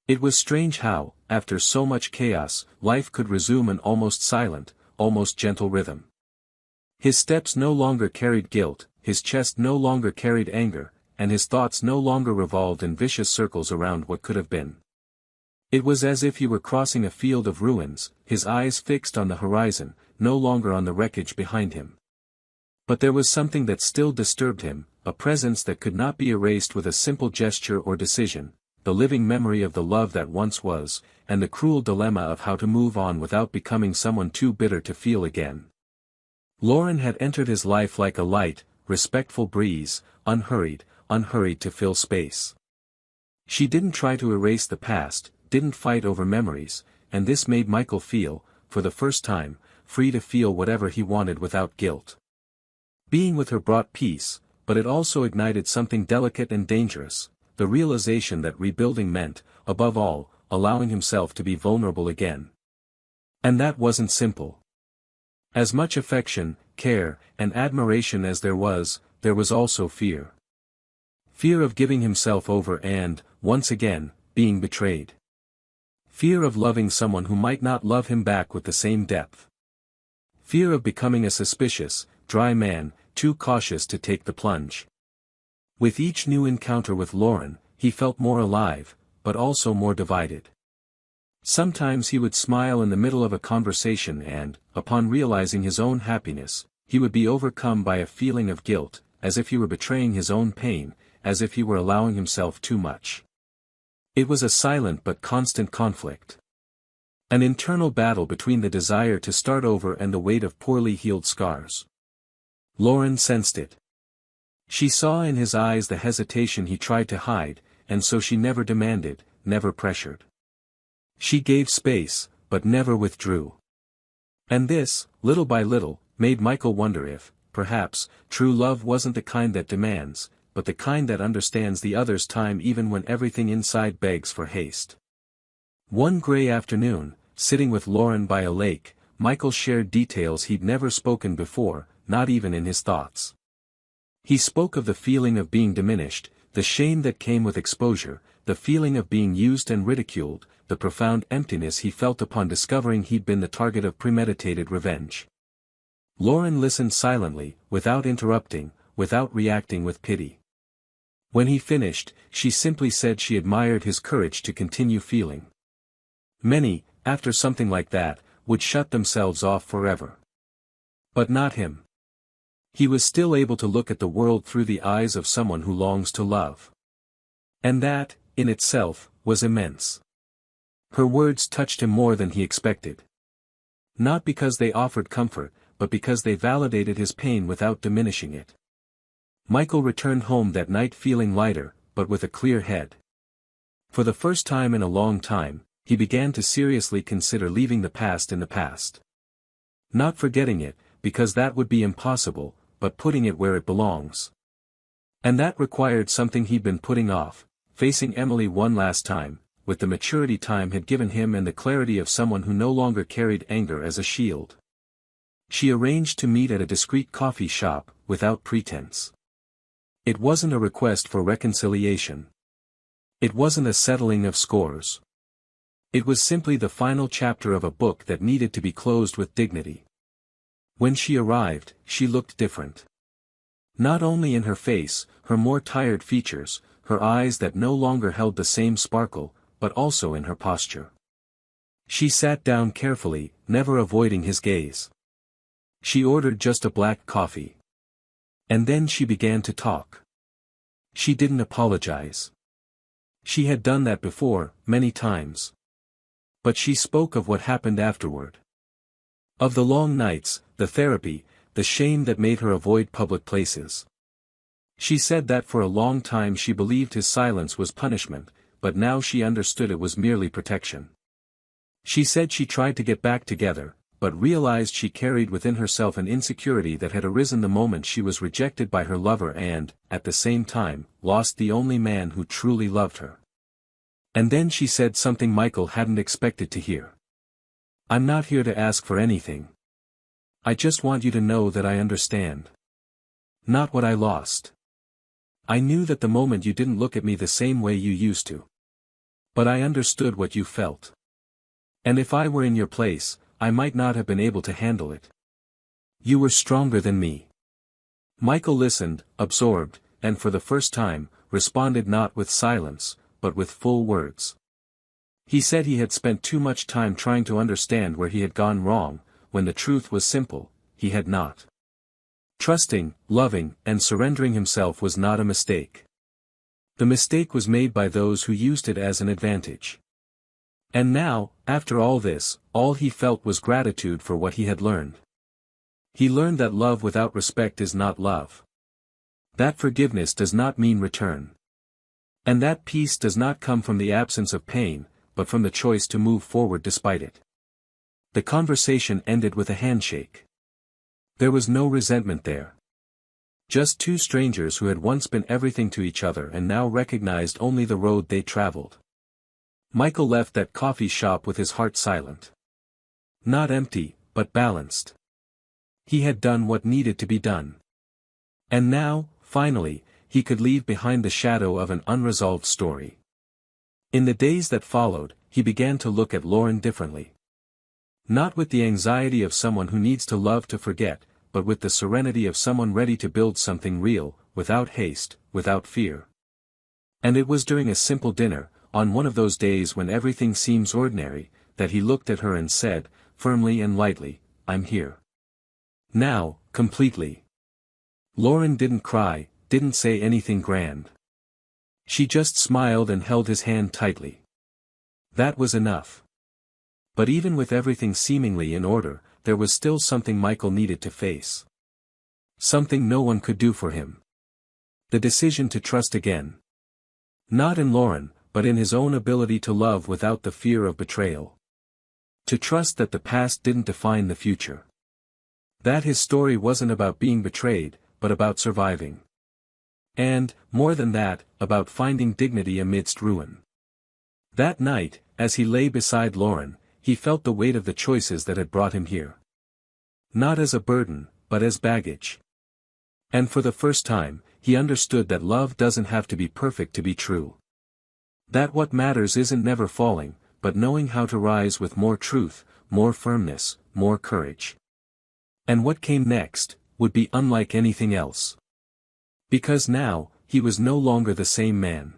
It was strange how, after so much chaos, life could resume an almost silent, almost gentle rhythm. His steps no longer carried guilt, his chest no longer carried anger, and his thoughts no longer revolved in vicious circles around what could have been. It was as if he were crossing a field of ruins, his eyes fixed on the horizon, no longer on the wreckage behind him. But there was something that still disturbed him, a presence that could not be erased with a simple gesture or decision, the living memory of the love that once was, and the cruel dilemma of how to move on without becoming someone too bitter to feel again. Lauren had entered his life like a light, respectful breeze, unhurried to fill space. She didn't try to erase the past, didn't fight over memories, and this made Michael feel, for the first time, free to feel whatever he wanted without guilt. Being with her brought peace, but it also ignited something delicate and dangerous, the realization that rebuilding meant, above all, allowing himself to be vulnerable again. And that wasn't simple. As much affection, care, and admiration as there was also fear. Fear of giving himself over and, once again, being betrayed. Fear of loving someone who might not love him back with the same depth. Fear of becoming a suspicious, dry man, too cautious to take the plunge. With each new encounter with Lauren, he felt more alive, but also more divided. Sometimes he would smile in the middle of a conversation and, upon realizing his own happiness, he would be overcome by a feeling of guilt, as if he were betraying his own pain, as if he were allowing himself too much. It was a silent but constant conflict. An internal battle between the desire to start over and the weight of poorly healed scars. Lauren sensed it. She saw in his eyes the hesitation he tried to hide, and so she never demanded, never pressured. She gave space, but never withdrew. And this, little by little, made Michael wonder if, perhaps, true love wasn't the kind that demands, but the kind that understands the other's time even when everything inside begs for haste. One gray afternoon, sitting with Lauren by a lake, Michael shared details he'd never spoken before, not even in his thoughts. He spoke of the feeling of being diminished, the shame that came with exposure, the feeling of being used and ridiculed, the profound emptiness he felt upon discovering he'd been the target of premeditated revenge. Lauren listened silently, without interrupting, without reacting with pity. When he finished, she simply said she admired his courage to continue feeling. Many, after something like that, would shut themselves off forever. But not him. He was still able to look at the world through the eyes of someone who longs to love. And that, in itself, was immense. Her words touched him more than he expected. Not because they offered comfort, but because they validated his pain without diminishing it. Michael returned home that night feeling lighter, but with a clear head. For the first time in a long time, he began to seriously consider leaving the past in the past. Not forgetting it, because that would be impossible, but putting it where it belongs. And that required something he'd been putting off, facing Emily one last time, with the maturity time had given him and the clarity of someone who no longer carried anger as a shield. She arranged to meet at a discreet coffee shop, without pretense. It wasn't a request for reconciliation. It wasn't a settling of scores. It was simply the final chapter of a book that needed to be closed with dignity. When she arrived, she looked different. Not only in her face, her more tired features, her eyes that no longer held the same sparkle, but also in her posture. She sat down carefully, never avoiding his gaze. She ordered just a black coffee. And then she began to talk. She didn't apologize. She had done that before, many times. But she spoke of what happened afterward. Of the long nights, the therapy, the shame that made her avoid public places. She said that for a long time she believed his silence was punishment, but now she understood it was merely protection. She said she tried to get back together, but realized she carried within herself an insecurity that had arisen the moment she was rejected by her lover and, at the same time, lost the only man who truly loved her. And then she said something Michael hadn't expected to hear. "I'm not here to ask for anything. I just want you to know that I understand. Not what I lost. I knew that the moment you didn't look at me the same way you used to. But I understood what you felt. And if I were in your place, I might not have been able to handle it. You were stronger than me." Michael listened, absorbed, and for the first time, responded not with silence, but with full words. He said he had spent too much time trying to understand where he had gone wrong, when the truth was simple, he had not. Trusting, loving, and surrendering himself was not a mistake. The mistake was made by those who used it as an advantage. And now, after all this, all he felt was gratitude for what he had learned. He learned that love without respect is not love. That forgiveness does not mean return. And that peace does not come from the absence of pain, but from the choice to move forward despite it. The conversation ended with a handshake. There was no resentment there. Just two strangers who had once been everything to each other and now recognized only the road they traveled. Michael left that coffee shop with his heart silent. Not empty, but balanced. He had done what needed to be done. And now, finally, he could leave behind the shadow of an unresolved story. In the days that followed, he began to look at Lauren differently. Not with the anxiety of someone who needs to love to forget, but with the serenity of someone ready to build something real, without haste, without fear. And it was during a simple dinner, on one of those days when everything seems ordinary, that he looked at her and said, firmly and lightly, "I'm here. Now, completely." Lauren didn't cry, didn't say anything grand. She just smiled and held his hand tightly. That was enough. But even with everything seemingly in order, there was still something Michael needed to face. Something no one could do for him. The decision to trust again. Not in Lauren, but in his own ability to love without the fear of betrayal. To trust that the past didn't define the future. That his story wasn't about being betrayed, but about surviving. And, more than that, about finding dignity amidst ruin. That night, as he lay beside Lauren, he felt the weight of the choices that had brought him here. Not as a burden, but as baggage. And for the first time, he understood that love doesn't have to be perfect to be true. That what matters isn't never falling, but knowing how to rise with more truth, more firmness, more courage. And what came next, would be unlike anything else. Because now, he was no longer the same man.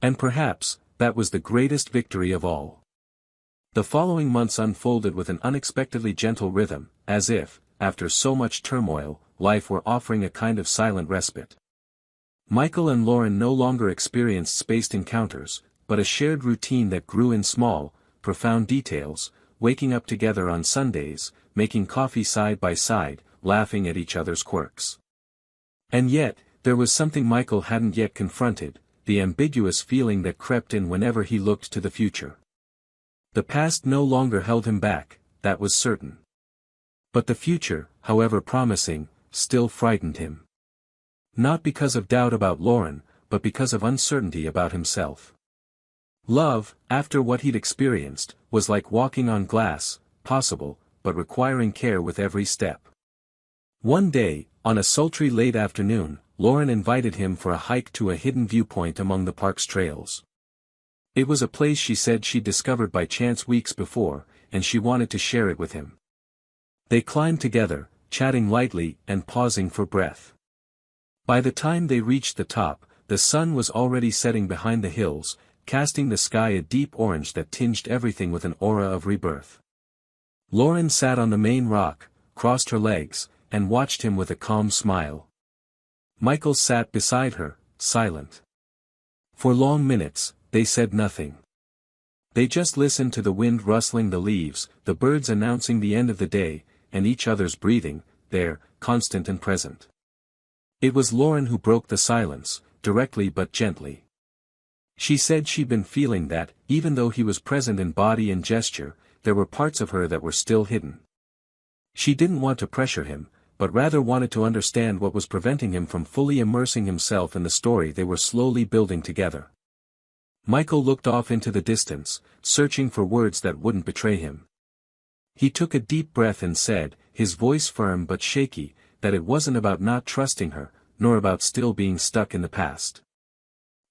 And perhaps, that was the greatest victory of all. The following months unfolded with an unexpectedly gentle rhythm, as if, after so much turmoil, life were offering a kind of silent respite. Michael and Lauren no longer experienced spaced encounters, but a shared routine that grew in small, profound details, waking up together on Sundays, making coffee side by side, laughing at each other's quirks. And yet, there was something Michael hadn't yet confronted, the ambiguous feeling that crept in whenever he looked to the future. The past no longer held him back, that was certain. But the future, however promising, still frightened him. Not because of doubt about Lauren, but because of uncertainty about himself. Love, after what he'd experienced, was like walking on glass, possible, but requiring care with every step. One day, on a sultry late afternoon, Lauren invited him for a hike to a hidden viewpoint among the park's trails. It was a place she said she'd discovered by chance weeks before, and she wanted to share it with him. They climbed together, chatting lightly and pausing for breath. By the time they reached the top, the sun was already setting behind the hills, casting the sky a deep orange that tinged everything with an aura of rebirth. Lauren sat on the main rock, crossed her legs, and watched him with a calm smile. Michael sat beside her, silent. For long minutes, they said nothing. They just listened to the wind rustling the leaves, the birds announcing the end of the day, and each other's breathing, there, constant and present. It was Lauren who broke the silence, directly but gently. She said she'd been feeling that, even though he was present in body and gesture, there were parts of her that were still hidden. She didn't want to pressure him, but rather wanted to understand what was preventing him from fully immersing himself in the story they were slowly building together. Michael looked off into the distance, searching for words that wouldn't betray him. He took a deep breath and said, his voice firm but shaky, that it wasn't about not trusting her, nor about still being stuck in the past.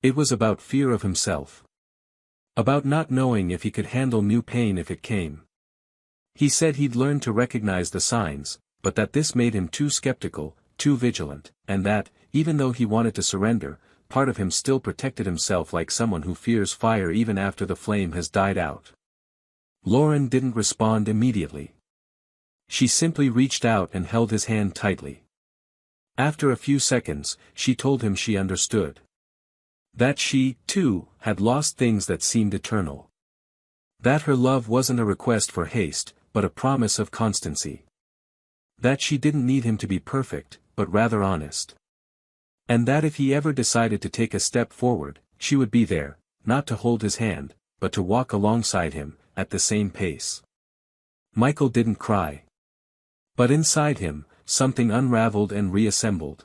It was about fear of himself. About not knowing if he could handle new pain if it came. He said he'd learned to recognize the signs, but that this made him too skeptical, too vigilant, and that, even though he wanted to surrender, part of him still protected himself like someone who fears fire even after the flame has died out. Lauren didn't respond immediately. She simply reached out and held his hand tightly. After a few seconds, she told him she understood. That she, too, had lost things that seemed eternal. That her love wasn't a request for haste, but a promise of constancy. That she didn't need him to be perfect, but rather honest. And that if he ever decided to take a step forward, she would be there, not to hold his hand, but to walk alongside him, at the same pace. Michael didn't cry. But inside him, something unraveled and reassembled.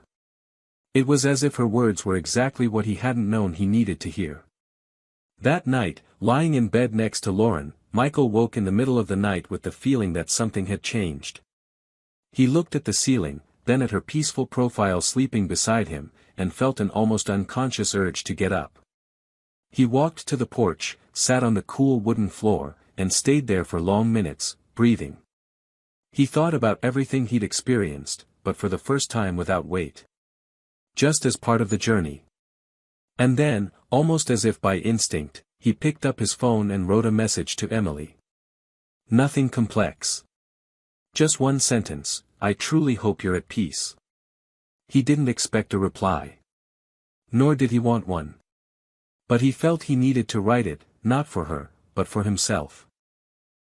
It was as if her words were exactly what he hadn't known he needed to hear. That night, lying in bed next to Lauren, Michael woke in the middle of the night with the feeling that something had changed. He looked at the ceiling, then at her peaceful profile sleeping beside him, and felt an almost unconscious urge to get up. He walked to the porch, sat on the cool wooden floor, and stayed there for long minutes, breathing. He thought about everything he'd experienced, but for the first time without weight. Just as part of the journey. And then, almost as if by instinct, he picked up his phone and wrote a message to Emily. Nothing complex. Just one sentence, I truly hope you're at peace. He didn't expect a reply. Nor did he want one. But he felt he needed to write it, not for her, but for himself.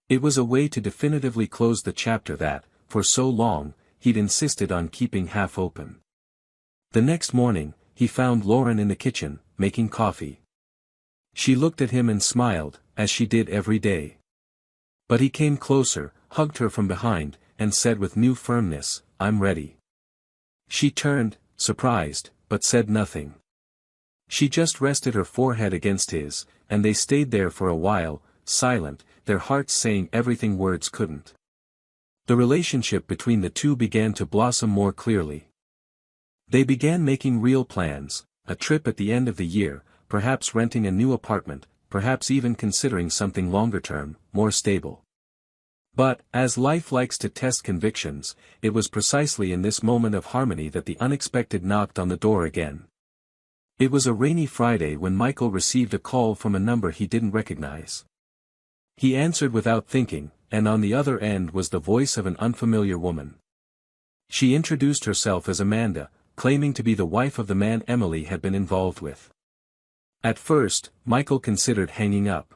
It was a way to definitively close the chapter that, for so long, he'd insisted on keeping half open. The next morning, he found Lauren in the kitchen, making coffee. She looked at him and smiled, as she did every day. But he came closer, hugged her from behind, and said with new firmness, I'm ready. She turned, surprised, but said nothing. She just rested her forehead against his, and they stayed there for a while, silent, their hearts saying everything words couldn't. The relationship between the two began to blossom more clearly. They began making real plans, a trip at the end of the year, perhaps renting a new apartment, perhaps even considering something longer-term, more stable. But, as life likes to test convictions, it was precisely in this moment of harmony that the unexpected knocked on the door again. It was a rainy Friday when Michael received a call from a number he didn't recognize. He answered without thinking, and on the other end was the voice of an unfamiliar woman. She introduced herself as Amanda, claiming to be the wife of the man Emily had been involved with. At first, Michael considered hanging up.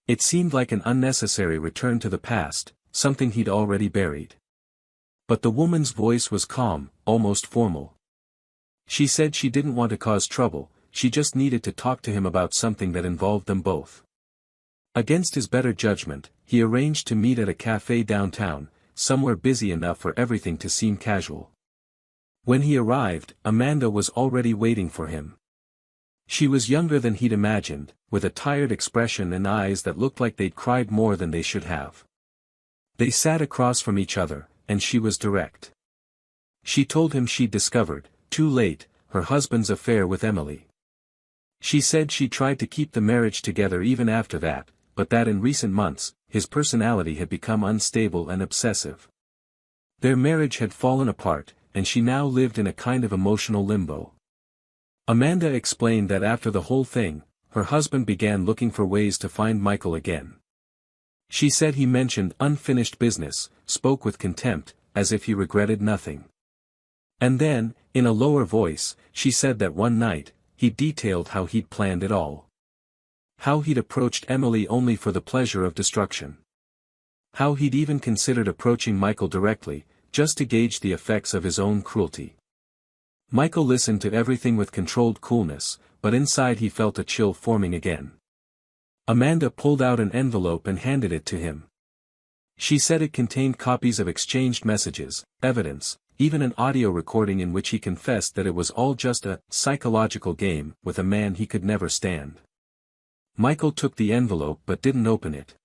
It seemed like an unnecessary return to the past, something he'd already buried. But the woman's voice was calm, almost formal. She said she didn't want to cause trouble, she just needed to talk to him about something that involved them both. Against his better judgment, he arranged to meet at a cafe downtown, somewhere busy enough for everything to seem casual. When he arrived, Amanda was already waiting for him. She was younger than he'd imagined, with a tired expression and eyes that looked like they'd cried more than they should have. They sat across from each other, and she was direct. She told him she'd discovered, too late, her husband's affair with Emily. She said she tried to keep the marriage together even after that, but that in recent months, his personality had become unstable and obsessive. Their marriage had fallen apart, and she now lived in a kind of emotional limbo. Amanda explained that after the whole thing, her husband began looking for ways to find Michael again. She said he mentioned unfinished business, spoke with contempt, as if he regretted nothing. And then, in a lower voice, she said that one night, he detailed how he'd planned it all. How he'd approached Emily only for the pleasure of destruction. How he'd even considered approaching Michael directly, just to gauge the effects of his own cruelty. Michael listened to everything with controlled coolness, but inside he felt a chill forming again. Amanda pulled out an envelope and handed it to him. She said it contained copies of exchanged messages, evidence, even an audio recording in which he confessed that it was all just a psychological game with a man he could never stand. Michael took the envelope but didn't open it.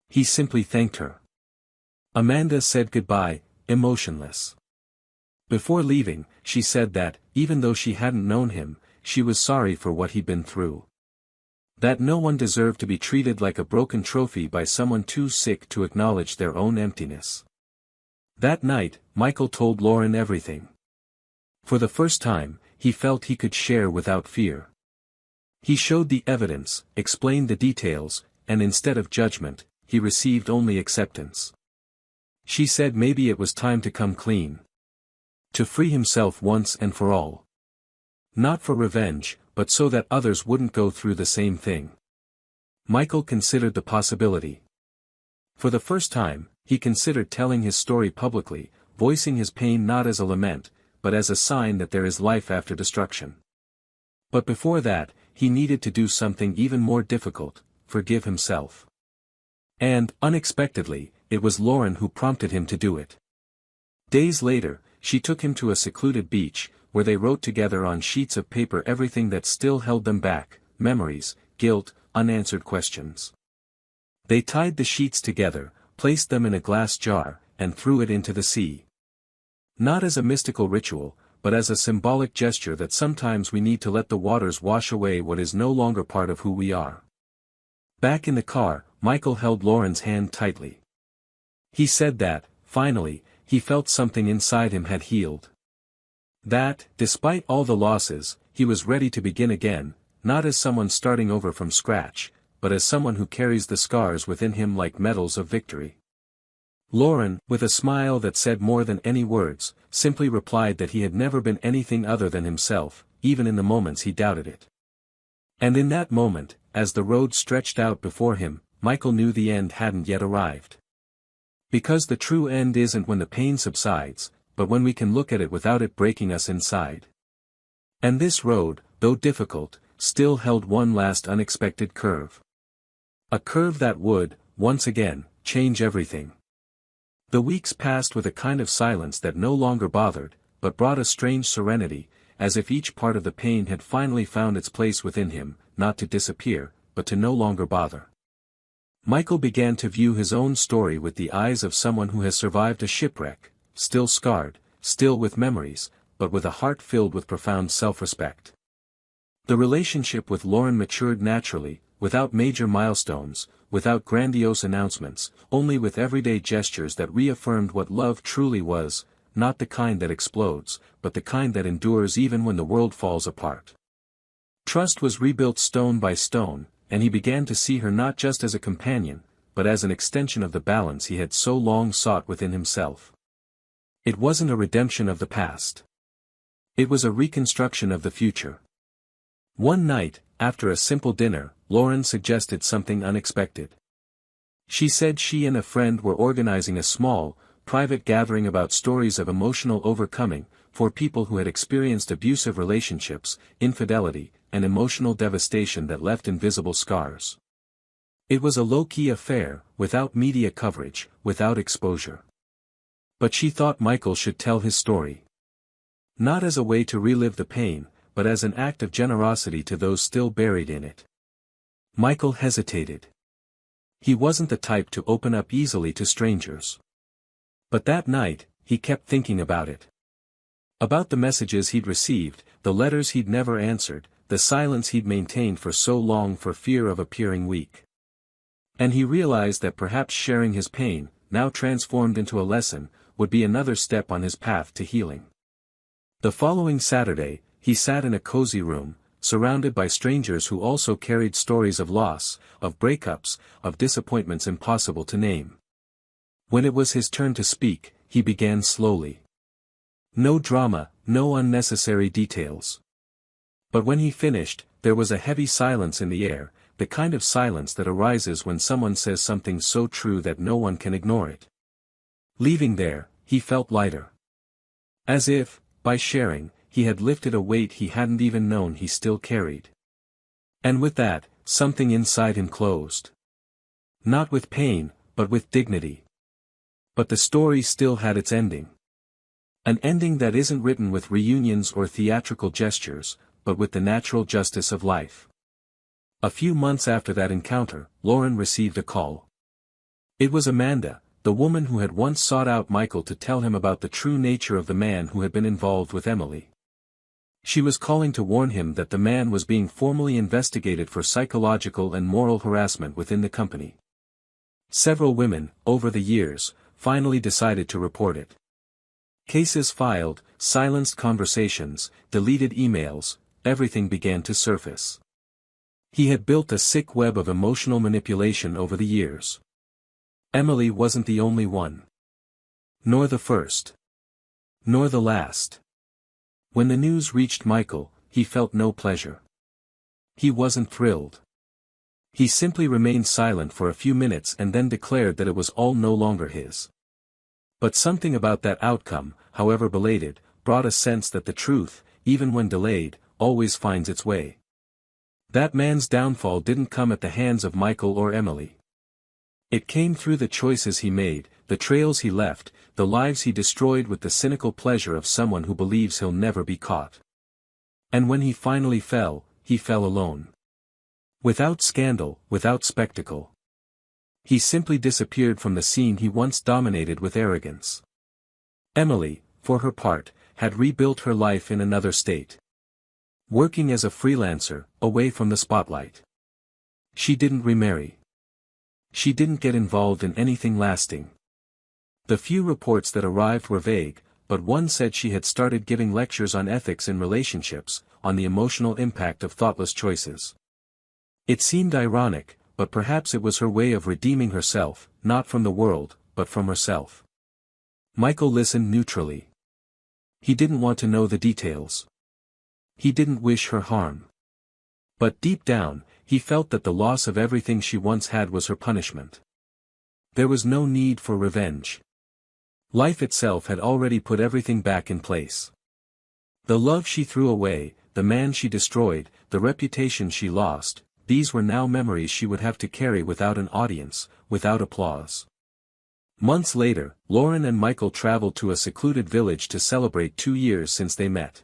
He simply thanked her. Amanda said goodbye, emotionless. Before leaving, she said that, even though she hadn't known him, she was sorry for what he'd been through. That no one deserved to be treated like a broken trophy by someone too sick to acknowledge their own emptiness. That night, Michael told Lauren everything. For the first time, he felt he could share without fear. He showed the evidence, explained the details, and instead of judgment, he received only acceptance. She said maybe it was time to come clean. To free himself once and for all. Not for revenge, but so that others wouldn't go through the same thing. Michael considered the possibility. For the first time, he considered telling his story publicly, voicing his pain not as a lament, but as a sign that there is life after destruction. But before that, he needed to do something even more difficult, forgive himself. And, unexpectedly, it was Lauren who prompted him to do it. Days later, she took him to a secluded beach, where they wrote together on sheets of paper everything that still held them back, memories, guilt, unanswered questions. They tied the sheets together, placed them in a glass jar, and threw it into the sea. Not as a mystical ritual, but as a symbolic gesture that sometimes we need to let the waters wash away what is no longer part of who we are. Back in the car, Michael held Lauren's hand tightly. He said that, finally, he felt something inside him had healed. That, despite all the losses, he was ready to begin again, not as someone starting over from scratch, but as someone who carries the scars within him like medals of victory. Lauren, with a smile that said more than any words, simply replied that he had never been anything other than himself, even in the moments he doubted it. And in that moment, as the road stretched out before him, Michael knew the end hadn't yet arrived. Because the true end isn't when the pain subsides, but when we can look at it without it breaking us inside. And this road, though difficult, still held one last unexpected curve. A curve that would, once again, change everything. The weeks passed with a kind of silence that no longer bothered, but brought a strange serenity, as if each part of the pain had finally found its place within him, not to disappear, but to no longer bother. Michael began to view his own story with the eyes of someone who has survived a shipwreck, still scarred, still with memories, but with a heart filled with profound self-respect. The relationship with Lauren matured naturally, without major milestones, without grandiose announcements, only with everyday gestures that reaffirmed what love truly was, not the kind that explodes, but the kind that endures even when the world falls apart. Trust was rebuilt stone by stone, and he began to see her not just as a companion, but as an extension of the balance he had so long sought within himself. It wasn't a redemption of the past. It was a reconstruction of the future. One night, after a simple dinner, Lauren suggested something unexpected. She said she and a friend were organizing a small, private gathering about stories of emotional overcoming, for people who had experienced abusive relationships, infidelity, and emotional devastation that left invisible scars. It was a low-key affair, without media coverage, without exposure. But she thought Michael should tell his story. Not as a way to relive the pain, but as an act of generosity to those still buried in it. Michael hesitated. He wasn't the type to open up easily to strangers. But that night, he kept thinking about it. About the messages he'd received, the letters he'd never answered, the silence he'd maintained for so long for fear of appearing weak. And he realized that perhaps sharing his pain, now transformed into a lesson, would be another step on his path to healing. The following Saturday, he sat in a cozy room, surrounded by strangers who also carried stories of loss, of breakups, of disappointments impossible to name. When it was his turn to speak, he began slowly. No drama, no unnecessary details. But when he finished, there was a heavy silence in the air, the kind of silence that arises when someone says something so true that no one can ignore it. Leaving there, he felt lighter. As if, by sharing, he had lifted a weight he hadn't even known he still carried. And with that, something inside him closed. Not with pain, but with dignity. But the story still had its ending. An ending that isn't written with reunions or theatrical gestures, but with the natural justice of life. A few months after that encounter, Lauren received a call. It was Amanda, the woman who had once sought out Michael to tell him about the true nature of the man who had been involved with Emily. She was calling to warn him that the man was being formally investigated for psychological and moral harassment within the company. Several women, over the years, finally decided to report it. Cases filed, silenced conversations, deleted emails, everything began to surface. He had built a sick web of emotional manipulation over the years. Emily wasn't the only one. Nor the first. Nor the last. When the news reached Michael, he felt no pleasure. He wasn't thrilled. He simply remained silent for a few minutes and then declared that it was all no longer his. But something about that outcome, however belated, brought a sense that the truth, even when delayed, always finds its way. That man's downfall didn't come at the hands of Michael or Emily. It came through the choices he made, the trails he left, the lives he destroyed with the cynical pleasure of someone who believes he'll never be caught. And when he finally fell alone. Without scandal, without spectacle. He simply disappeared from the scene he once dominated with arrogance. Emily, for her part, had rebuilt her life in another state. Working as a freelancer, away from the spotlight. She didn't remarry. She didn't get involved in anything lasting. The few reports that arrived were vague, but one said she had started giving lectures on ethics in relationships, on the emotional impact of thoughtless choices. It seemed ironic, but perhaps it was her way of redeeming herself, not from the world, but from herself. Michael listened neutrally. He didn't want to know the details. He didn't wish her harm. But deep down, he felt that the loss of everything she once had was her punishment. There was no need for revenge. Life itself had already put everything back in place. The love she threw away, the man she destroyed, the reputation she lost, these were now memories she would have to carry without an audience, without applause. Months later, Lauren and Michael traveled to a secluded village to celebrate 2 years since they met.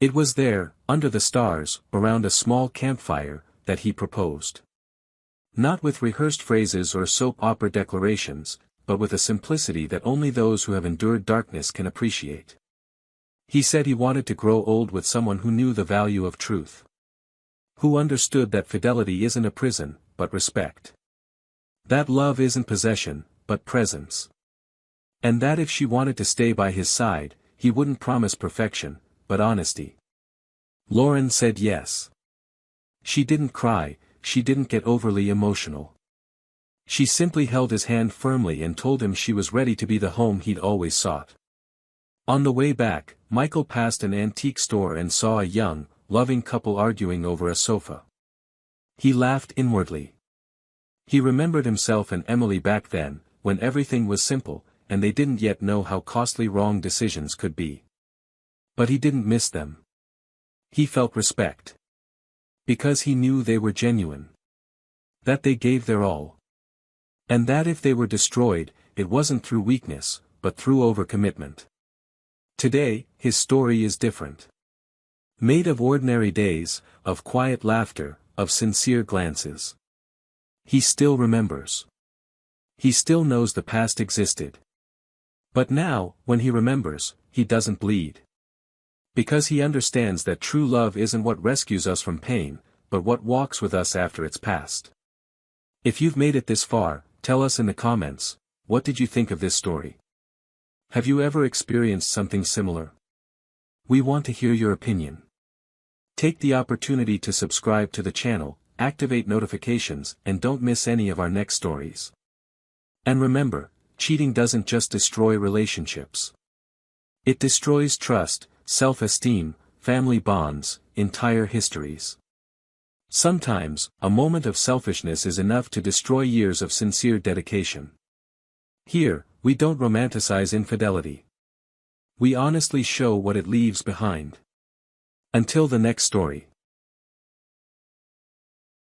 It was there, under the stars, around a small campfire, that he proposed. Not with rehearsed phrases or soap opera declarations, but with a simplicity that only those who have endured darkness can appreciate. He said he wanted to grow old with someone who knew the value of truth. Who understood that fidelity isn't a prison, but respect. That love isn't possession, but presence. And that if she wanted to stay by his side, he wouldn't promise perfection, but honesty. Lauren said yes. She didn't cry, she didn't get overly emotional. She simply held his hand firmly and told him she was ready to be the home he'd always sought. On the way back, Michael passed an antique store and saw a young, loving couple arguing over a sofa. He laughed inwardly. He remembered himself and Emily back then, when everything was simple, and they didn't yet know how costly wrong decisions could be. But he didn't miss them. He felt respect. Because he knew they were genuine. That they gave their all. And that if they were destroyed, it wasn't through weakness, but through overcommitment. Today, his story is different. Made of ordinary days, of quiet laughter, of sincere glances. He still remembers. He still knows the past existed. But now, when he remembers, he doesn't bleed. Because he understands that true love isn't what rescues us from pain, but what walks with us after it's past. If you've made it this far, tell us in the comments, what did you think of this story? Have you ever experienced something similar? We want to hear your opinion. Take the opportunity to subscribe to the channel, activate notifications, and don't miss any of our next stories. And remember, cheating doesn't just destroy relationships. It destroys trust, self-esteem, family bonds, entire histories. Sometimes, a moment of selfishness is enough to destroy years of sincere dedication. Here, we don't romanticize infidelity. we honestly show what it leaves behind. Until the next story.